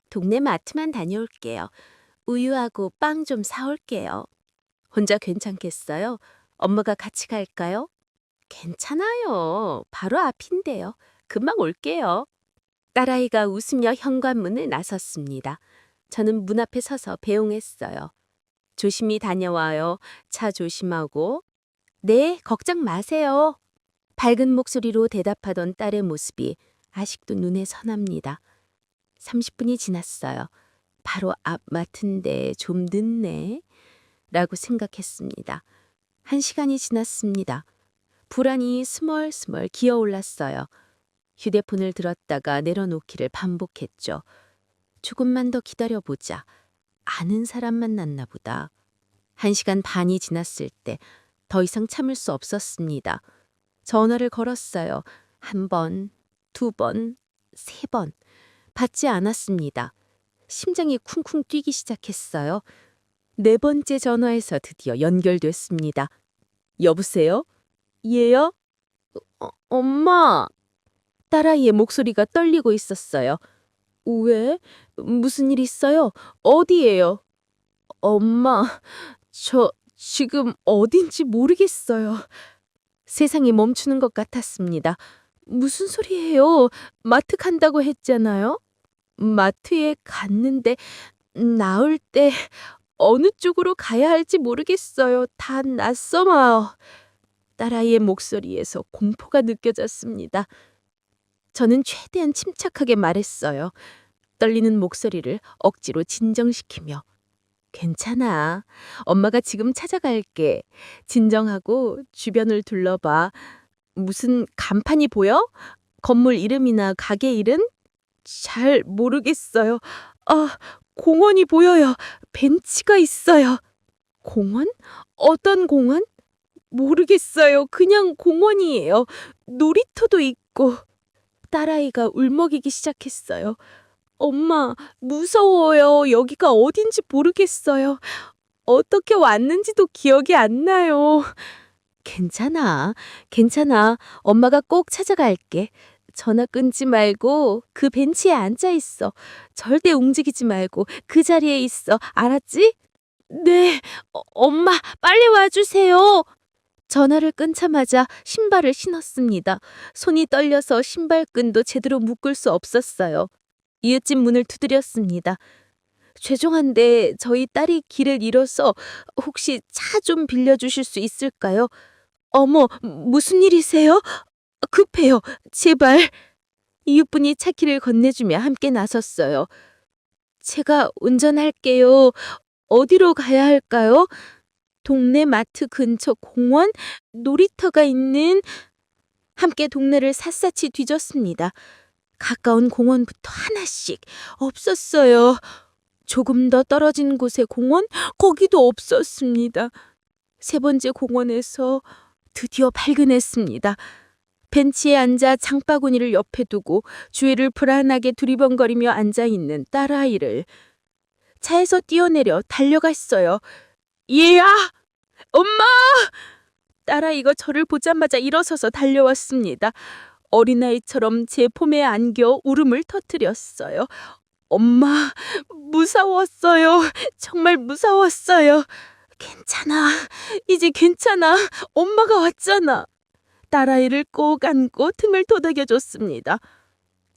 동네 마트만 다녀올게요. 우유하고 빵 좀 사올게요. 혼자 괜찮겠어요? 엄마가 같이 갈까요? 괜찮아요. 바로 앞인데요. 금방 올게요. 딸아이가 웃으며 현관문을 나섰습니다. 저는 문 앞에 서서 배웅했어요. 조심히 다녀와요. 차 조심하고. 네, 걱정 마세요. 밝은 목소리로 대답하던 딸의 모습이 아직도 눈에 선합니다. 30분이 지났어요. 바로 앞 마트인데 좀 늦네. 라고 생각했습니다. 1시간이 지났습니다. 불안이 스멀스멀 기어올랐어요. 휴대폰을 들었다가 내려놓기를 반복했죠. 조금만 더 기다려보자. 아는 사람 만났나 보다. 1시간 반이 지났을 때 더 이상 참을 수 없었습니다. 전화를 걸었어요. 1번, 2번, 3번. 받지 않았습니다. 심장이 쿵쿵 뛰기 시작했어요. 4번째 전화에서 드디어 연결됐습니다. 여보세요? 얘요? 엄마. 딸아이의 목소리가 떨리고 있었어요. 왜? 무슨 일 있어요? 어디예요? 엄마, 저 지금 어딘지 모르겠어요. 세상이 멈추는 것 같았습니다. 무슨 소리예요? 마트 간다고 했잖아요. 마트에 갔는데 나올 때 어느 쪽으로 가야 할지 모르겠어요. 다 낯서마요. 딸아이의 목소리에서 공포가 느껴졌습니다. 저는 최대한 침착하게 말했어요. 떨리는 목소리를 억지로 진정시키며. 괜찮아. 엄마가 지금 찾아갈게. 진정하고 주변을 둘러봐. 무슨 간판이 보여? 건물 이름이나 가게 이름? 잘 모르겠어요. 아, 공원이 보여요. 벤치가 있어요. 공원? 어떤 공원? 모르겠어요. 그냥 공원이에요. 놀이터도 있고. 딸아이가 울먹이기 시작했어요. 엄마, 무서워요. 여기가 어딘지 모르겠어요. 어떻게 왔는지도 기억이 안 나요. 괜찮아. 괜찮아. 엄마가 꼭 찾아갈게. 전화 끊지 말고 그 벤치에 앉아 있어. 절대 움직이지 말고 그 자리에 있어. 알았지? 네. 엄마, 빨리 와주세요. 전화를 끊자마자 신발을 신었습니다. 손이 떨려서 신발끈도 제대로 묶을 수 없었어요. 이웃집 문을 두드렸습니다. 죄송한데 저희 딸이 길을 잃어서 혹시 차 좀 빌려주실 수 있을까요? 어머, 무슨 일이세요? 급해요. 제발. 이웃분이 차키를 건네주며 함께 나섰어요. 제가 운전할게요. 어디로 가야 할까요? 동네 마트 근처 공원, 놀이터가 있는. 함께 동네를 샅샅이 뒤졌습니다. 가까운 공원부터 하나씩 없었어요. 조금 더 떨어진 곳의 공원, 거기도 없었습니다. 3번째 공원에서 드디어 발견했습니다. 벤치에 앉아 장바구니를 옆에 두고 주위를 불안하게 두리번거리며 앉아있는 딸아이를. 차에서 뛰어내려 달려갔어요. 얘야! 엄마! 딸아이가 저를 보자마자 일어서서 달려왔습니다. 어린아이처럼 제 폼에 안겨 울음을 터뜨렸어요. 엄마, 무서웠어요. 정말 무서웠어요. 괜찮아. 이제 괜찮아. 엄마가 왔잖아. 딸아이를 꼭 안고 등을 토닥여줬습니다.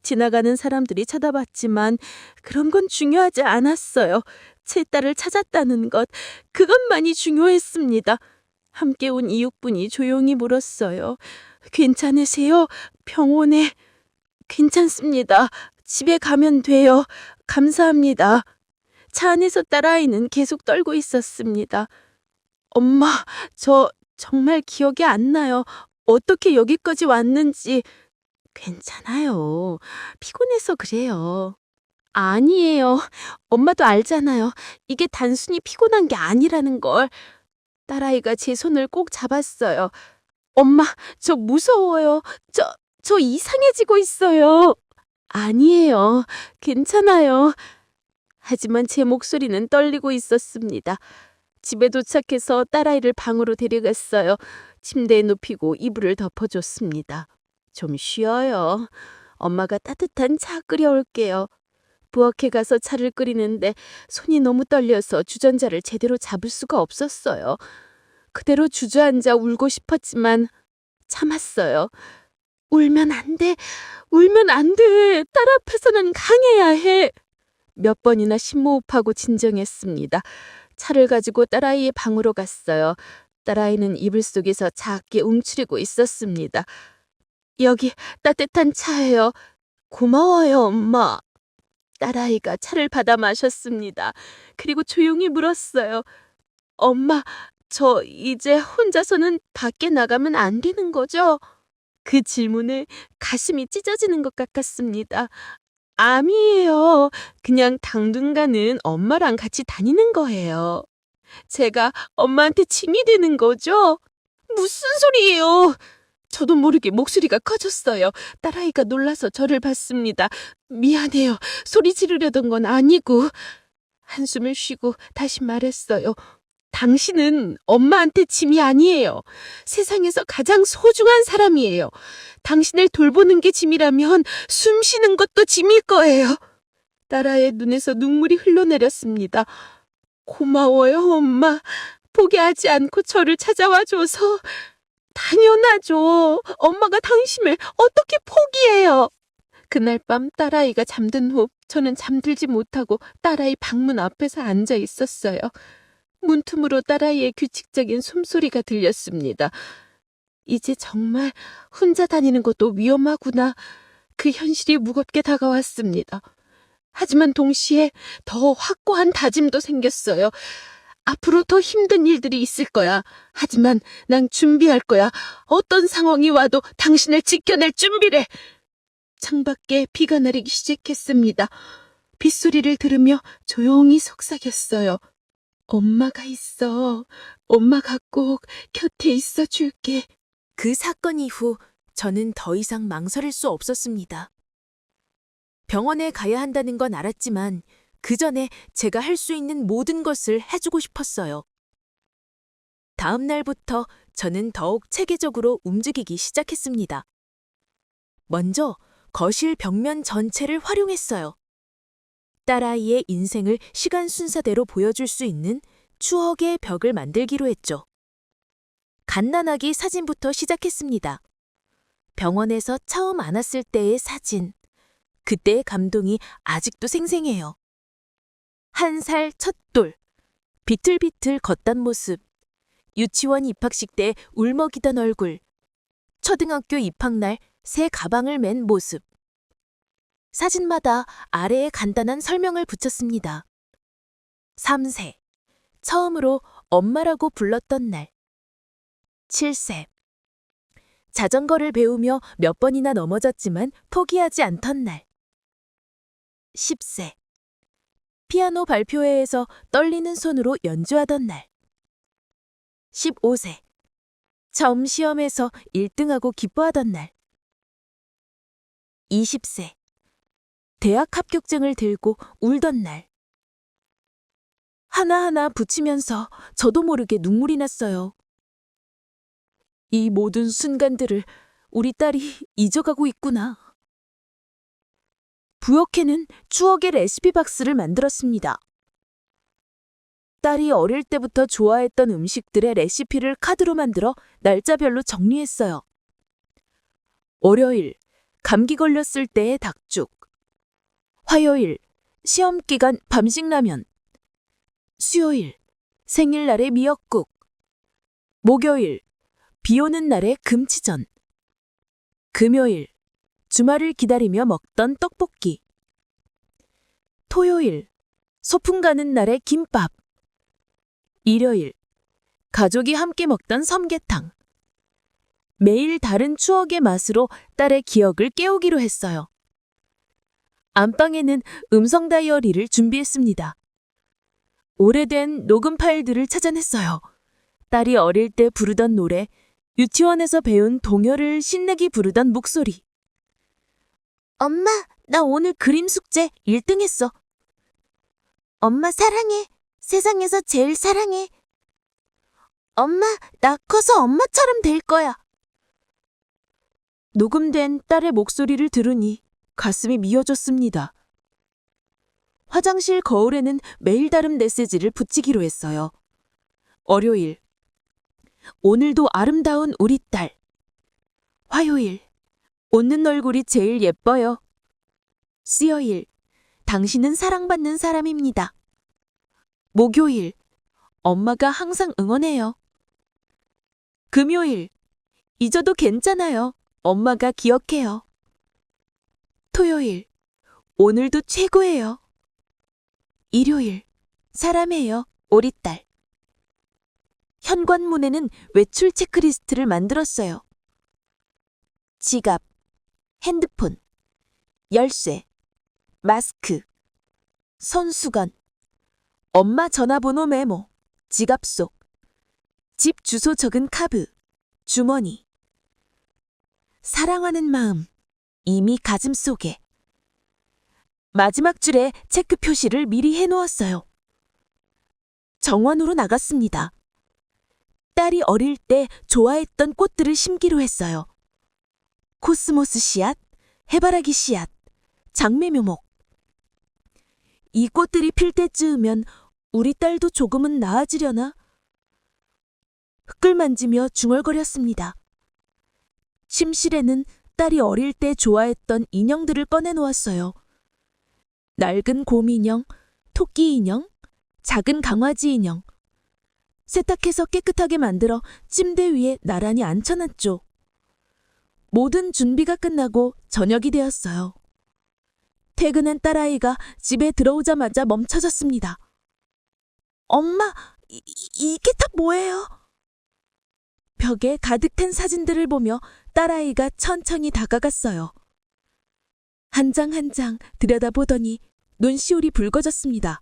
지나가는 사람들이 쳐다봤지만 그런 건 중요하지 않았어요. 제 딸을 찾았다는 것, 그것만이 중요했습니다. 함께 온 이웃분이 조용히 물었어요. 괜찮으세요? 병원에. 괜찮습니다. 집에 가면 돼요. 감사합니다. 차 안에서 딸아이는 계속 떨고 있었습니다. 엄마, 저 정말 기억이 안 나요. 어떻게 여기까지 왔는지. 괜찮아요. 피곤해서 그래요. 아니에요. 엄마도 알잖아요. 이게 단순히 피곤한 게 아니라는 걸. 딸아이가 제 손을 꼭 잡았어요. 엄마, 저 무서워요. 저 이상해지고 있어요. 아니에요. 괜찮아요. 하지만 제 목소리는 떨리고 있었습니다. 집에 도착해서 딸아이를 방으로 데려갔어요. 침대에 눕히고 이불을 덮어줬습니다. 좀 쉬어요. 엄마가 따뜻한 차 끓여올게요. 부엌에 가서 차를 끓이는데 손이 너무 떨려서 주전자를 제대로 잡을 수가 없었어요. 그대로 주저앉아 울고 싶었지만 참았어요. 울면 안 돼. 울면 안 돼. 딸 앞에서는 강해야 해. 몇 번이나 심호흡하고 진정했습니다. 차를 가지고 딸아이의 방으로 갔어요. 딸아이는 이불 속에서 작게 움츠리고 있었습니다. 여기 따뜻한 차예요. 고마워요, 엄마. 딸아이가 차를 받아 마셨습니다. 그리고 조용히 물었어요. 엄마, 저 이제 혼자서는 밖에 나가면 안 되는 거죠? 그 질문에 가슴이 찢어지는 것 같았습니다. 아니에요. 그냥 당분간은 엄마랑 같이 다니는 거예요. 제가 엄마한테 짐이 되는 거죠? 무슨 소리예요? 저도 모르게 목소리가 커졌어요. 딸아이가 놀라서 저를 봤습니다. 미안해요. 소리 지르려던 건 아니고. 한숨을 쉬고 다시 말했어요. 당신은 엄마한테 짐이 아니에요. 세상에서 가장 소중한 사람이에요. 당신을 돌보는 게 짐이라면 숨 쉬는 것도 짐일 거예요. 딸아이의 눈에서 눈물이 흘러내렸습니다. 고마워요, 엄마. 포기하지 않고 저를 찾아와줘서. 당연하죠. 엄마가 당신을 어떻게 포기해요? 그날 밤 딸아이가 잠든 후 저는 잠들지 못하고 딸아이 방문 앞에서 앉아 있었어요. 문틈으로 딸아이의 규칙적인 숨소리가 들렸습니다. 이제 정말 혼자 다니는 것도 위험하구나. 그 현실이 무겁게 다가왔습니다. 하지만 동시에 더 확고한 다짐도 생겼어요. 앞으로 더 힘든 일들이 있을 거야. 하지만 난 준비할 거야. 어떤 상황이 와도 당신을 지켜낼 준비를. 창밖에 비가 내리기 시작했습니다. 빗소리를 들으며 조용히 속삭였어요. 엄마가 있어. 엄마가 꼭 곁에 있어 줄게. 그 사건 이후 저는 더 이상 망설일 수 없었습니다. 병원에 가야 한다는 건 알았지만 그 전에 제가 할 수 있는 모든 것을 해주고 싶었어요. 다음 날부터 저는 더욱 체계적으로 움직이기 시작했습니다. 먼저 거실 벽면 전체를 활용했어요. 딸아이의 인생을 시간 순서대로 보여줄 수 있는 추억의 벽을 만들기로 했죠. 간단하게 사진부터 시작했습니다. 병원에서 처음 안았을 때의 사진. 그때의 감동이 아직도 생생해요. 1살 첫 돌, 비틀비틀 걷던 모습, 유치원 입학식 때 울먹이던 얼굴, 초등학교 입학날 새 가방을 맨 모습. 사진마다 아래에 간단한 설명을 붙였습니다. 3세, 처음으로 엄마라고 불렀던 날. 7세, 자전거를 배우며 몇 번이나 넘어졌지만 포기하지 않던 날. 10세, 피아노 발표회에서 떨리는 손으로 연주하던 날. 15세, 처음 시험에서 1등하고 기뻐하던 날. 20세, 대학 합격증을 들고 울던 날. 하나하나 붙이면서 저도 모르게 눈물이 났어요. 이 모든 순간들을 우리 딸이 잊어가고 있구나. 부엌에는 추억의 레시피 박스를 만들었습니다. 딸이 어릴 때부터 좋아했던 음식들의 레시피를 카드로 만들어 날짜별로 정리했어요. 월요일, 감기 걸렸을 때의 닭죽. 화요일, 시험 기간 밤식라면. 수요일, 생일날의 미역국. 목요일, 비 오는 날의 금치전. 금요일, 주말을 기다리며 먹던 떡볶이. 토요일, 소풍 가는 날의 김밥. 일요일, 가족이 함께 먹던 삼계탕. 매일 다른 추억의 맛으로 딸의 기억을 깨우기로 했어요. 안방에는 음성 다이어리를 준비했습니다. 오래된 녹음 파일들을 찾아냈어요. 딸이 어릴 때 부르던 노래, 유치원에서 배운 동요를 신나게 부르던 목소리. 엄마, 나 오늘 그림 숙제 1등 했어. 엄마 사랑해. 세상에서 제일 사랑해. 엄마, 나 커서 엄마처럼 될 거야. 녹음된 딸의 목소리를 들으니 가슴이 미어졌습니다. 화장실 거울에는 매일 다른 메시지를 붙이기로 했어요. 월요일. 오늘도 아름다운 우리 딸. 화요일. 웃는 얼굴이 제일 예뻐요. 수요일. 당신은 사랑받는 사람입니다. 목요일. 엄마가 항상 응원해요. 금요일. 잊어도 괜찮아요. 엄마가 기억해요. 토요일. 오늘도 최고예요. 일요일. 사람이에요. 우리 딸. 현관문에는 외출 체크리스트를 만들었어요. 지갑, 핸드폰, 열쇠, 마스크, 손수건, 엄마 전화번호 메모, 지갑 속, 집 주소 적은 카드, 주머니. 사랑하는 마음, 이미 가슴 속에. 마지막 줄에 체크 표시를 미리 해놓았어요. 정원으로 나갔습니다. 딸이 어릴 때 좋아했던 꽃들을 심기로 했어요. 코스모스 씨앗, 해바라기 씨앗, 장매묘목. 이 꽃들이 필 때쯤이면 우리 딸도 조금은 나아지려나? 흙을 만지며 중얼거렸습니다. 침실에는 딸이 어릴 때 좋아했던 인형들을 꺼내놓았어요. 낡은 곰인형, 토끼 인형, 작은 강아지 인형. 세탁해서 깨끗하게 만들어 침대 위에 나란히 앉혀놨죠. 모든 준비가 끝나고 저녁이 되었어요. 퇴근한 딸아이가 집에 들어오자마자 멈춰졌습니다. 엄마, 이게 다 뭐예요? 벽에 가득 탄 사진들을 보며 딸아이가 천천히 다가갔어요. 한 장 한 장 들여다보더니 눈시울이 붉어졌습니다.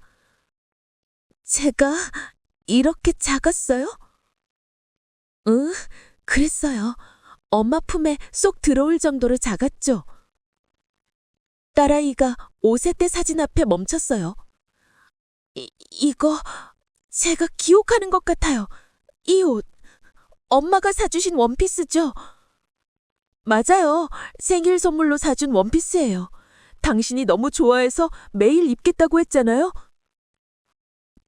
제가 이렇게 작았어요? 응, 그랬어요. 엄마 품에 쏙 들어올 정도로 작았죠. 딸아이가 5세 때 사진 앞에 멈췄어요. 이거 제가 기억하는 것 같아요. 이 옷, 엄마가 사주신 원피스죠? 맞아요. 생일 선물로 사준 원피스예요. 당신이 너무 좋아해서 매일 입겠다고 했잖아요.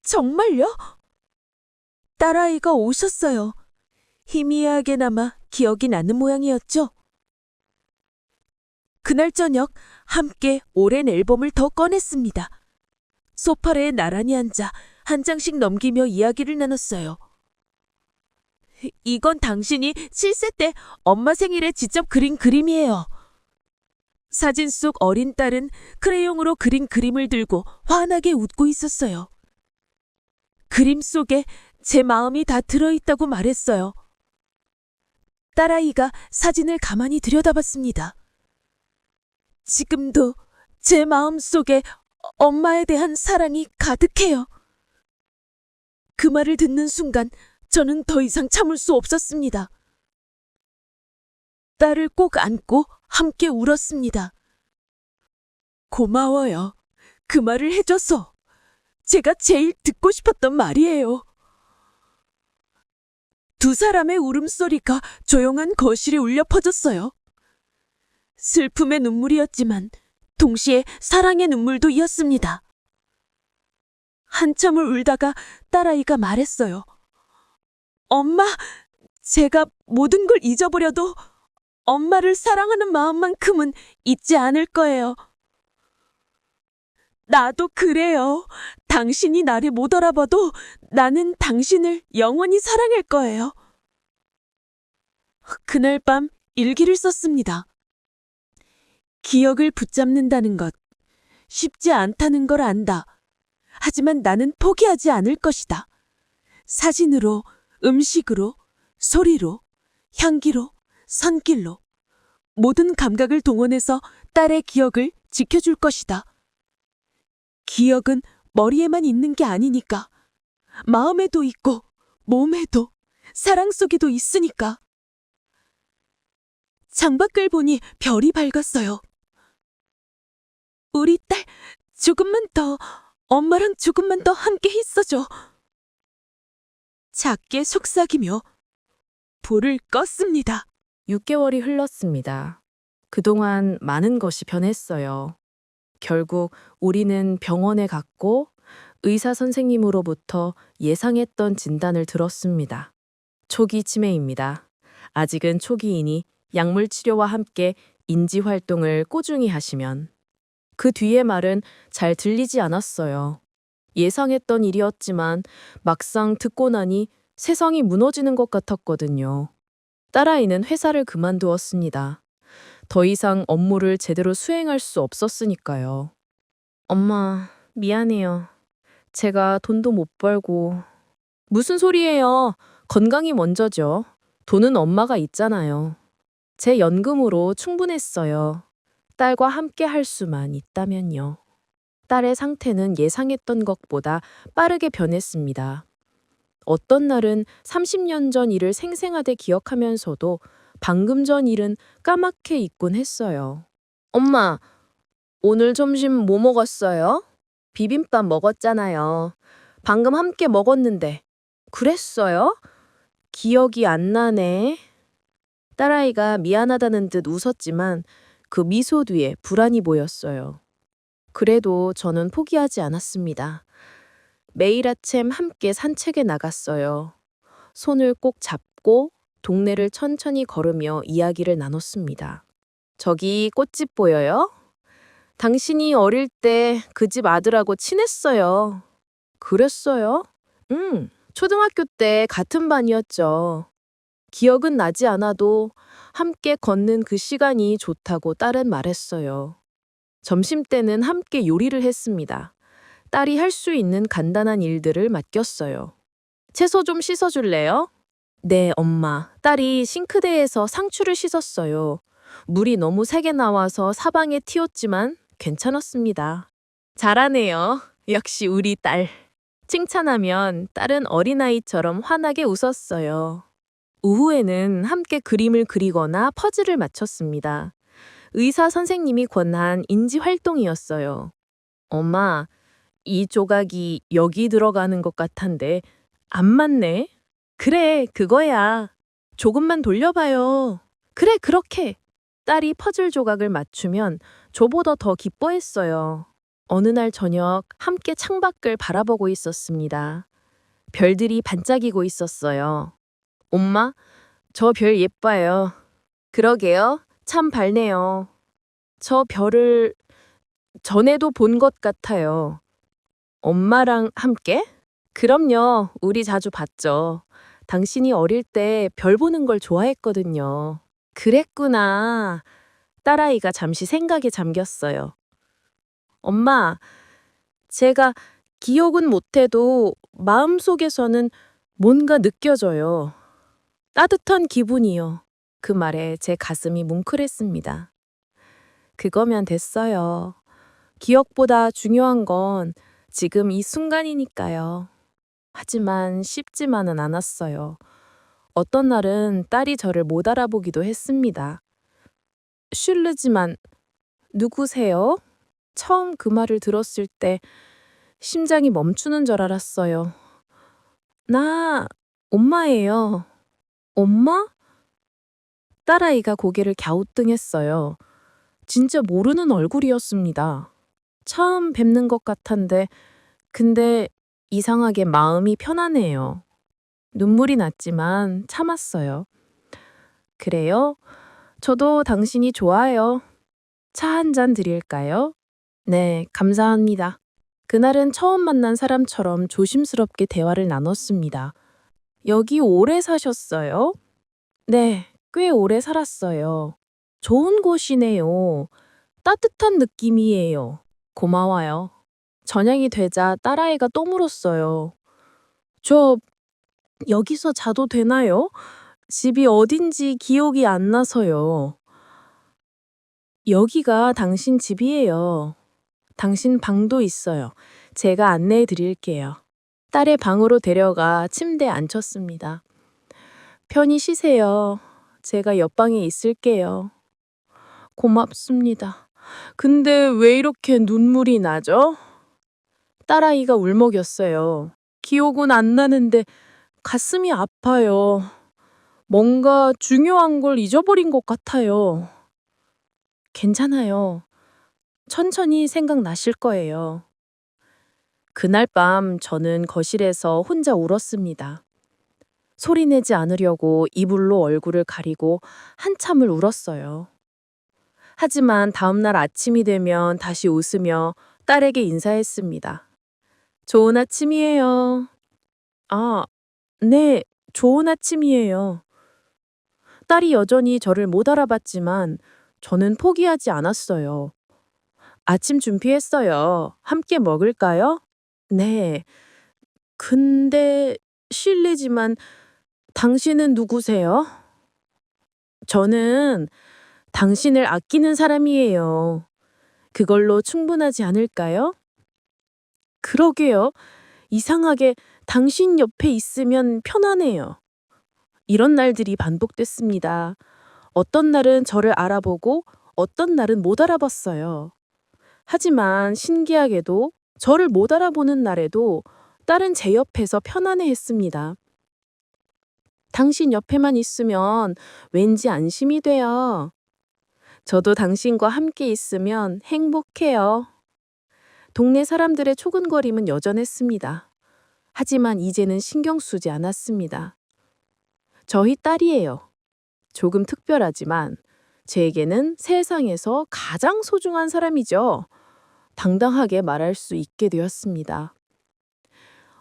정말요? 딸아이가 오셨어요. 희미하게나마 기억이 나는 모양이었죠. 그날 저녁 함께 오랜 앨범을 더 꺼냈습니다. 소파에 나란히 앉아 한 장씩 넘기며 이야기를 나눴어요. 이건 당신이 7세 때 엄마 생일에 직접 그린 그림이에요. 사진 속 어린 딸은 크레용으로 그린 그림을 들고 환하게 웃고 있었어요. 그림 속에 제 마음이 다 들어있다고 말했어요. 딸아이가 사진을 가만히 들여다봤습니다. 지금도 제 마음 속에 엄마에 대한 사랑이 가득해요. 그 말을 듣는 순간 저는 더 이상 참을 수 없었습니다. 딸을 꼭 안고 함께 울었습니다. 고마워요. 그 말을 해줘서. 제가 제일 듣고 싶었던 말이에요. 두 사람의 울음소리가 조용한 거실에 울려 퍼졌어요. 슬픔의 눈물이었지만 동시에 사랑의 눈물도 이었습니다. 한참을 울다가 딸아이가 말했어요. 엄마, 제가 모든 걸 잊어버려도 엄마를 사랑하는 마음만큼은 잊지 않을 거예요. 나도 그래요. 당신이 나를 못 알아봐도 나는 당신을 영원히 사랑할 거예요. 그날 밤 일기를 썼습니다. 기억을 붙잡는다는 것, 쉽지 않다는 걸 안다. 하지만 나는 포기하지 않을 것이다. 사진으로, 음식으로, 소리로, 향기로, 손길로 모든 감각을 동원해서 딸의 기억을 지켜줄 것이다. 기억은 머리에만 있는 게 아니니까. 마음에도 있고 몸에도 사랑 속에도 있으니까. 창밖을 보니 별이 밝았어요. 우리 딸 조금만 더, 엄마랑 조금만 더 함께 있어줘. 작게 속삭이며 불을 껐습니다. 6개월이 흘렀습니다. 그동안 많은 것이 변했어요. 결국 우리는 병원에 갔고 의사 선생님으로부터 예상했던 진단을 들었습니다. 초기 치매입니다. 아직은 초기이니 약물 치료와 함께 인지 활동을 꾸준히 하시면. 그 뒤의 말은 잘 들리지 않았어요. 예상했던 일이었지만 막상 듣고 나니 세상이 무너지는 것 같았거든요. 딸아이는 회사를 그만두었습니다. 더 이상 업무를 제대로 수행할 수 없었으니까요. 엄마, 미안해요. 제가 돈도 못 벌고. 무슨 소리예요? 건강이 먼저죠. 돈은 엄마가 있잖아요. 제 연금으로 충분했어요. 딸과 함께 할 수만 있다면요. 딸의 상태는 예상했던 것보다 빠르게 변했습니다. 어떤 날은 30년 전 일을 생생하게 기억하면서도 방금 전 일은 까맣게 잊곤 했어요. 엄마, 오늘 점심 뭐 먹었어요? 비빔밥 먹었잖아요. 방금 함께 먹었는데. 그랬어요? 기억이 안 나네. 딸아이가 미안하다는 듯 웃었지만 그 미소 뒤에 불안이 보였어요. 그래도 저는 포기하지 않았습니다. 매일 아침 함께 산책에 나갔어요. 손을 꼭 잡고 동네를 천천히 걸으며 이야기를 나눴습니다. 저기 꽃집 보여요? 당신이 어릴 때 그 집 아들하고 친했어요. 그랬어요? 응, 초등학교 때 같은 반이었죠. 기억은 나지 않아도 함께 걷는 그 시간이 좋다고 딸은 말했어요. 점심 때는 함께 요리를 했습니다. 딸이 할 수 있는 간단한 일들을 맡겼어요. 채소 좀 씻어줄래요? 네, 엄마. 딸이 싱크대에서 상추를 씻었어요. 물이 너무 세게 나와서 사방에 튀었지만 괜찮았습니다. 잘하네요. 역시 우리 딸. 칭찬하면 딸은 어린아이처럼 환하게 웃었어요. 오후에는 함께 그림을 그리거나 퍼즐을 맞췄습니다. 의사 선생님이 권한 인지 활동이었어요. 엄마, 이 조각이 여기 들어가는 것 같은데 안 맞네. 그래, 그거야. 조금만 돌려봐요. 그래, 그렇게. 딸이 퍼즐 조각을 맞추면 저보다 더 기뻐했어요. 어느 날 저녁 함께 창밖을 바라보고 있었습니다. 별들이 반짝이고 있었어요. 엄마, 저 별 예뻐요. 그러게요. 참 밝네요. 저 별을 전에도 본 것 같아요. 엄마랑 함께? 그럼요. 우리 자주 봤죠. 당신이 어릴 때 별 보는 걸 좋아했거든요. 그랬구나. 딸아이가 잠시 생각에 잠겼어요. 엄마, 제가 기억은 못해도 마음속에서는 뭔가 느껴져요. 따뜻한 기분이요. 그 말에 제 가슴이 뭉클했습니다. 그거면 됐어요. 기억보다 중요한 건 지금 이 순간이니까요. 하지만 쉽지만은 않았어요. 어떤 날은 딸이 저를 못 알아보기도 했습니다. 실례지만 누구세요? 처음 그 말을 들었을 때 심장이 멈추는 줄 알았어요. 나 엄마예요. 엄마? 딸아이가 고개를 갸우뚱했어요. 진짜 모르는 얼굴이었습니다. 처음 뵙는 것 같은데 근데 이상하게 마음이 편하네요. 눈물이 났지만 참았어요. 그래요? 저도 당신이 좋아요. 차 한 잔 드릴까요? 네, 감사합니다. 그날은 처음 만난 사람처럼 조심스럽게 대화를 나눴습니다. 여기 오래 사셨어요? 네, 꽤 오래 살았어요. 좋은 곳이네요. 따뜻한 느낌이에요. 고마워요. 저녁이 되자 딸아이가 또 물었어요. 저 여기서 자도 되나요? 집이 어딘지 기억이 안 나서요. 여기가 당신 집이에요. 당신 방도 있어요. 제가 안내해 드릴게요. 딸의 방으로 데려가 침대에 앉혔습니다. 편히 쉬세요. 제가 옆방에 있을게요. 고맙습니다. 근데 왜 이렇게 눈물이 나죠? 딸아이가 울먹였어요. 기억은 안 나는데 가슴이 아파요. 뭔가 중요한 걸 잊어버린 것 같아요. 괜찮아요. 천천히 생각나실 거예요. 그날 밤 저는 거실에서 혼자 울었습니다. 소리내지 않으려고 이불로 얼굴을 가리고 한참을 울었어요. 하지만 다음날 아침이 되면 다시 웃으며 딸에게 인사했습니다. 좋은 아침이에요. 아, 네, 좋은 아침이에요. 딸이 여전히 저를 못 알아봤지만 저는 포기하지 않았어요. 아침 준비했어요. 함께 먹을까요? 네. 근데 실례지만 당신은 누구세요? 저는 당신을 아끼는 사람이에요. 그걸로 충분하지 않을까요? 그러게요. 이상하게 당신 옆에 있으면 편하네요. 이런 날들이 반복됐습니다. 어떤 날은 저를 알아보고 어떤 날은 못 알아봤어요. 하지만 신기하게도 저를 못 알아보는 날에도 딸은 제 옆에서 편안해 했습니다. 당신 옆에만 있으면 왠지 안심이 돼요. 저도 당신과 함께 있으면 행복해요. 동네 사람들의 초근거림은 여전했습니다. 하지만 이제는 신경 쓰지 않았습니다. 저희 딸이에요. 조금 특별하지만 제게는 세상에서 가장 소중한 사람이죠. 당당하게 말할 수 있게 되었습니다.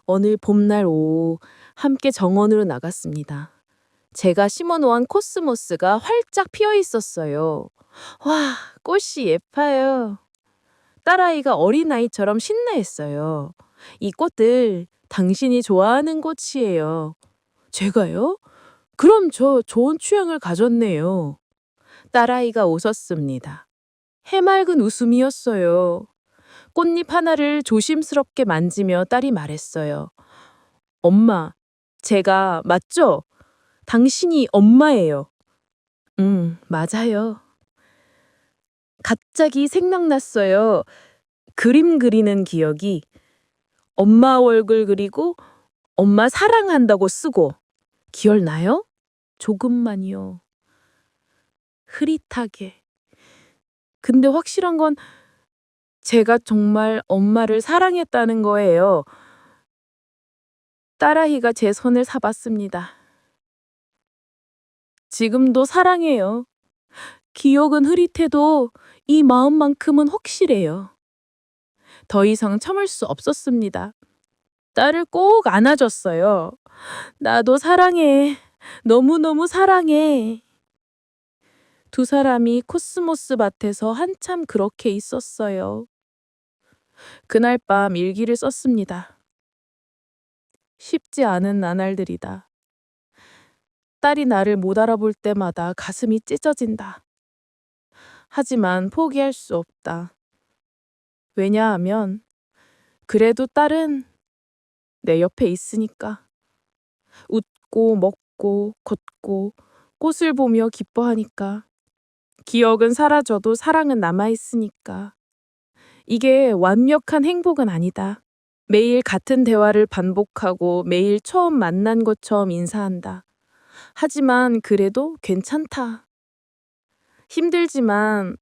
어느 봄날 오후 함께 정원으로 나갔습니다. 제가 심어놓은 코스모스가 활짝 피어 있었어요. 와, 꽃이 예뻐요. 딸아이가 어린아이처럼 신나했어요. 이 꽃들 당신이 좋아하는 꽃이에요. 제가요? 그럼 저 좋은 취향을 가졌네요. 딸아이가 웃었습니다. 해맑은 웃음이었어요. 꽃잎 하나를 조심스럽게 만지며 딸이 말했어요. 엄마, 제가 맞죠? 당신이 엄마예요. 맞아요. 갑자기 생각났어요. 그림 그리는 기억이. 엄마 얼굴 그리고 엄마 사랑한다고 쓰고. 기억나요? 조금만요. 흐릿하게. 근데 확실한 건 제가 정말 엄마를 사랑했다는 거예요. 딸아이가 제 손을 잡았습니다. 지금도 사랑해요. 기억은 흐릿해도 이 마음만큼은 확실해요. 더 이상 참을 수 없었습니다. 딸을 꼭 안아줬어요. 나도 사랑해. 너무너무 사랑해. 두 사람이 코스모스 밭에서 한참 그렇게 있었어요. 그날 밤 일기를 썼습니다. 쉽지 않은 나날들이다. 딸이 나를 못 알아볼 때마다 가슴이 찢어진다. 하지만 포기할 수 없다. 왜냐하면 그래도 딸은 내 옆에 있으니까. 웃고 먹고 걷고 꽃을 보며 기뻐하니까. 기억은 사라져도 사랑은 남아있으니까. 이게 완벽한 행복은 아니다. 매일 같은 대화를 반복하고 매일 처음 만난 것처럼 인사한다. 하지만 그래도 괜찮다. 힘들지만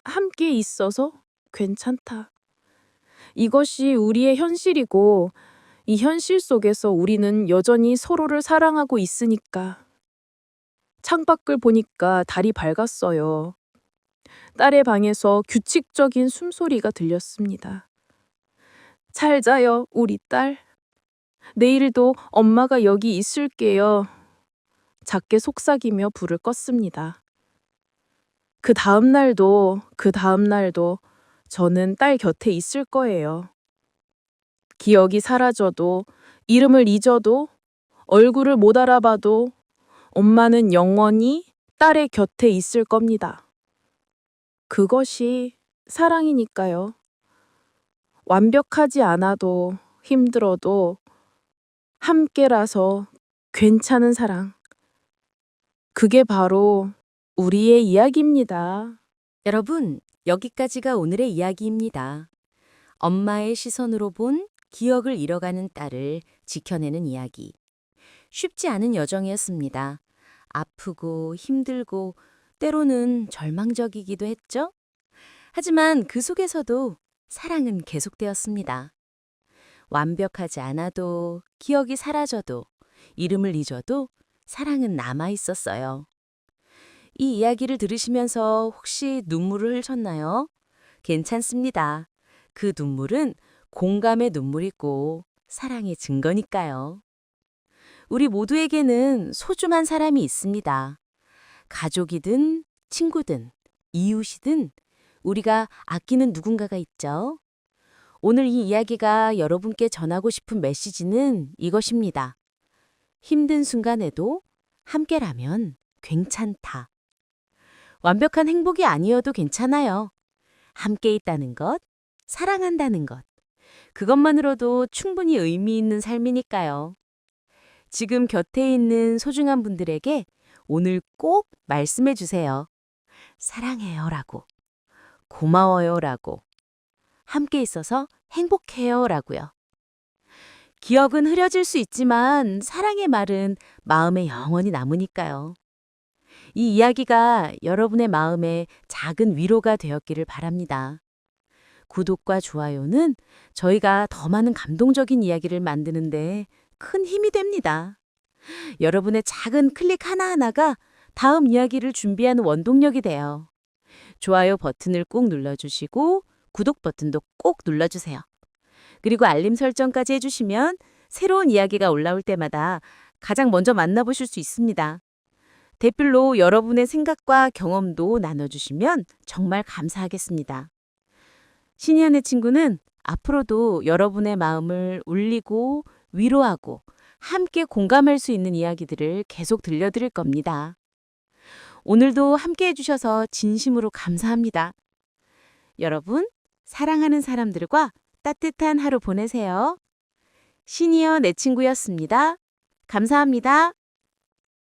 함께 있어서 괜찮다. 이것이 우리의 현실이고 이 현실 속에서 우리는 여전히 서로를 사랑하고 있으니까. 창밖을 보니까 달이 밝았어요. 딸의 방에서 규칙적인 숨소리가 들렸습니다. 잘 자요, 우리 딸. 내일도 엄마가 여기 있을게요. 작게 속삭이며 불을 껐습니다. 그 다음 날도 저는 딸 곁에 있을 거예요. 기억이 사라져도, 이름을 잊어도, 얼굴을 못 알아봐도 엄마는 영원히 딸의 곁에 있을 겁니다. 그것이 사랑이니까요. 완벽하지 않아도 힘들어도 함께라서 괜찮은 사랑. 그게 바로 우리의 이야기입니다. 여러분, 여기까지가 오늘의 이야기입니다. 엄마의 시선으로 본 기억을 잃어가는 딸을 지켜내는 이야기. 쉽지 않은 여정이었습니다. 아프고 힘들고 때로는 절망적이기도 했죠. 하지만 그 속에서도 사랑은 계속되었습니다. 완벽하지 않아도 기억이 사라져도 이름을 잊어도 사랑은 남아 있었어요. 이 이야기를 들으시면서 혹시 눈물을 흘렸나요? 괜찮습니다. 그 눈물은 공감의 눈물이고 사랑의 증거니까요. 우리 모두에게는 소중한 사람이 있습니다. 가족이든 친구든 이웃이든 우리가 아끼는 누군가가 있죠. 오늘 이 이야기가 여러분께 전하고 싶은 메시지는 이것입니다. 힘든 순간에도 함께라면 괜찮다. 완벽한 행복이 아니어도 괜찮아요. 함께 있다는 것, 사랑한다는 것. 그것만으로도 충분히 의미 있는 삶이니까요. 지금 곁에 있는 소중한 분들에게 오늘 꼭 말씀해 주세요. 사랑해요 라고, 고마워요 라고, 함께 있어서 행복해요 라고요. 기억은 흐려질 수 있지만 사랑의 말은 마음에 영원히 남으니까요. 이 이야기가 여러분의 마음에 작은 위로가 되었기를 바랍니다. 구독과 좋아요는 저희가 더 많은 감동적인 이야기를 만드는데 큰 힘이 됩니다. 여러분의 작은 클릭 하나하나가 다음 이야기를 준비하는 원동력이 돼요. 좋아요 버튼을 꼭 눌러주시고 구독 버튼도 꼭 눌러주세요. 그리고 알림 설정까지 해주시면 새로운 이야기가 올라올 때마다 가장 먼저 만나보실 수 있습니다. 댓글로 여러분의 생각과 경험도 나눠주시면 정말 감사하겠습니다. 신이한의 친구는 앞으로도 여러분의 마음을 울리고 위로하고 함께 공감할 수 있는 이야기들을 계속 들려드릴 겁니다. 오늘도 함께 해주셔서 진심으로 감사합니다. 여러분, 사랑하는 사람들과 따뜻한 하루 보내세요. 신이어 내 친구였습니다. 감사합니다.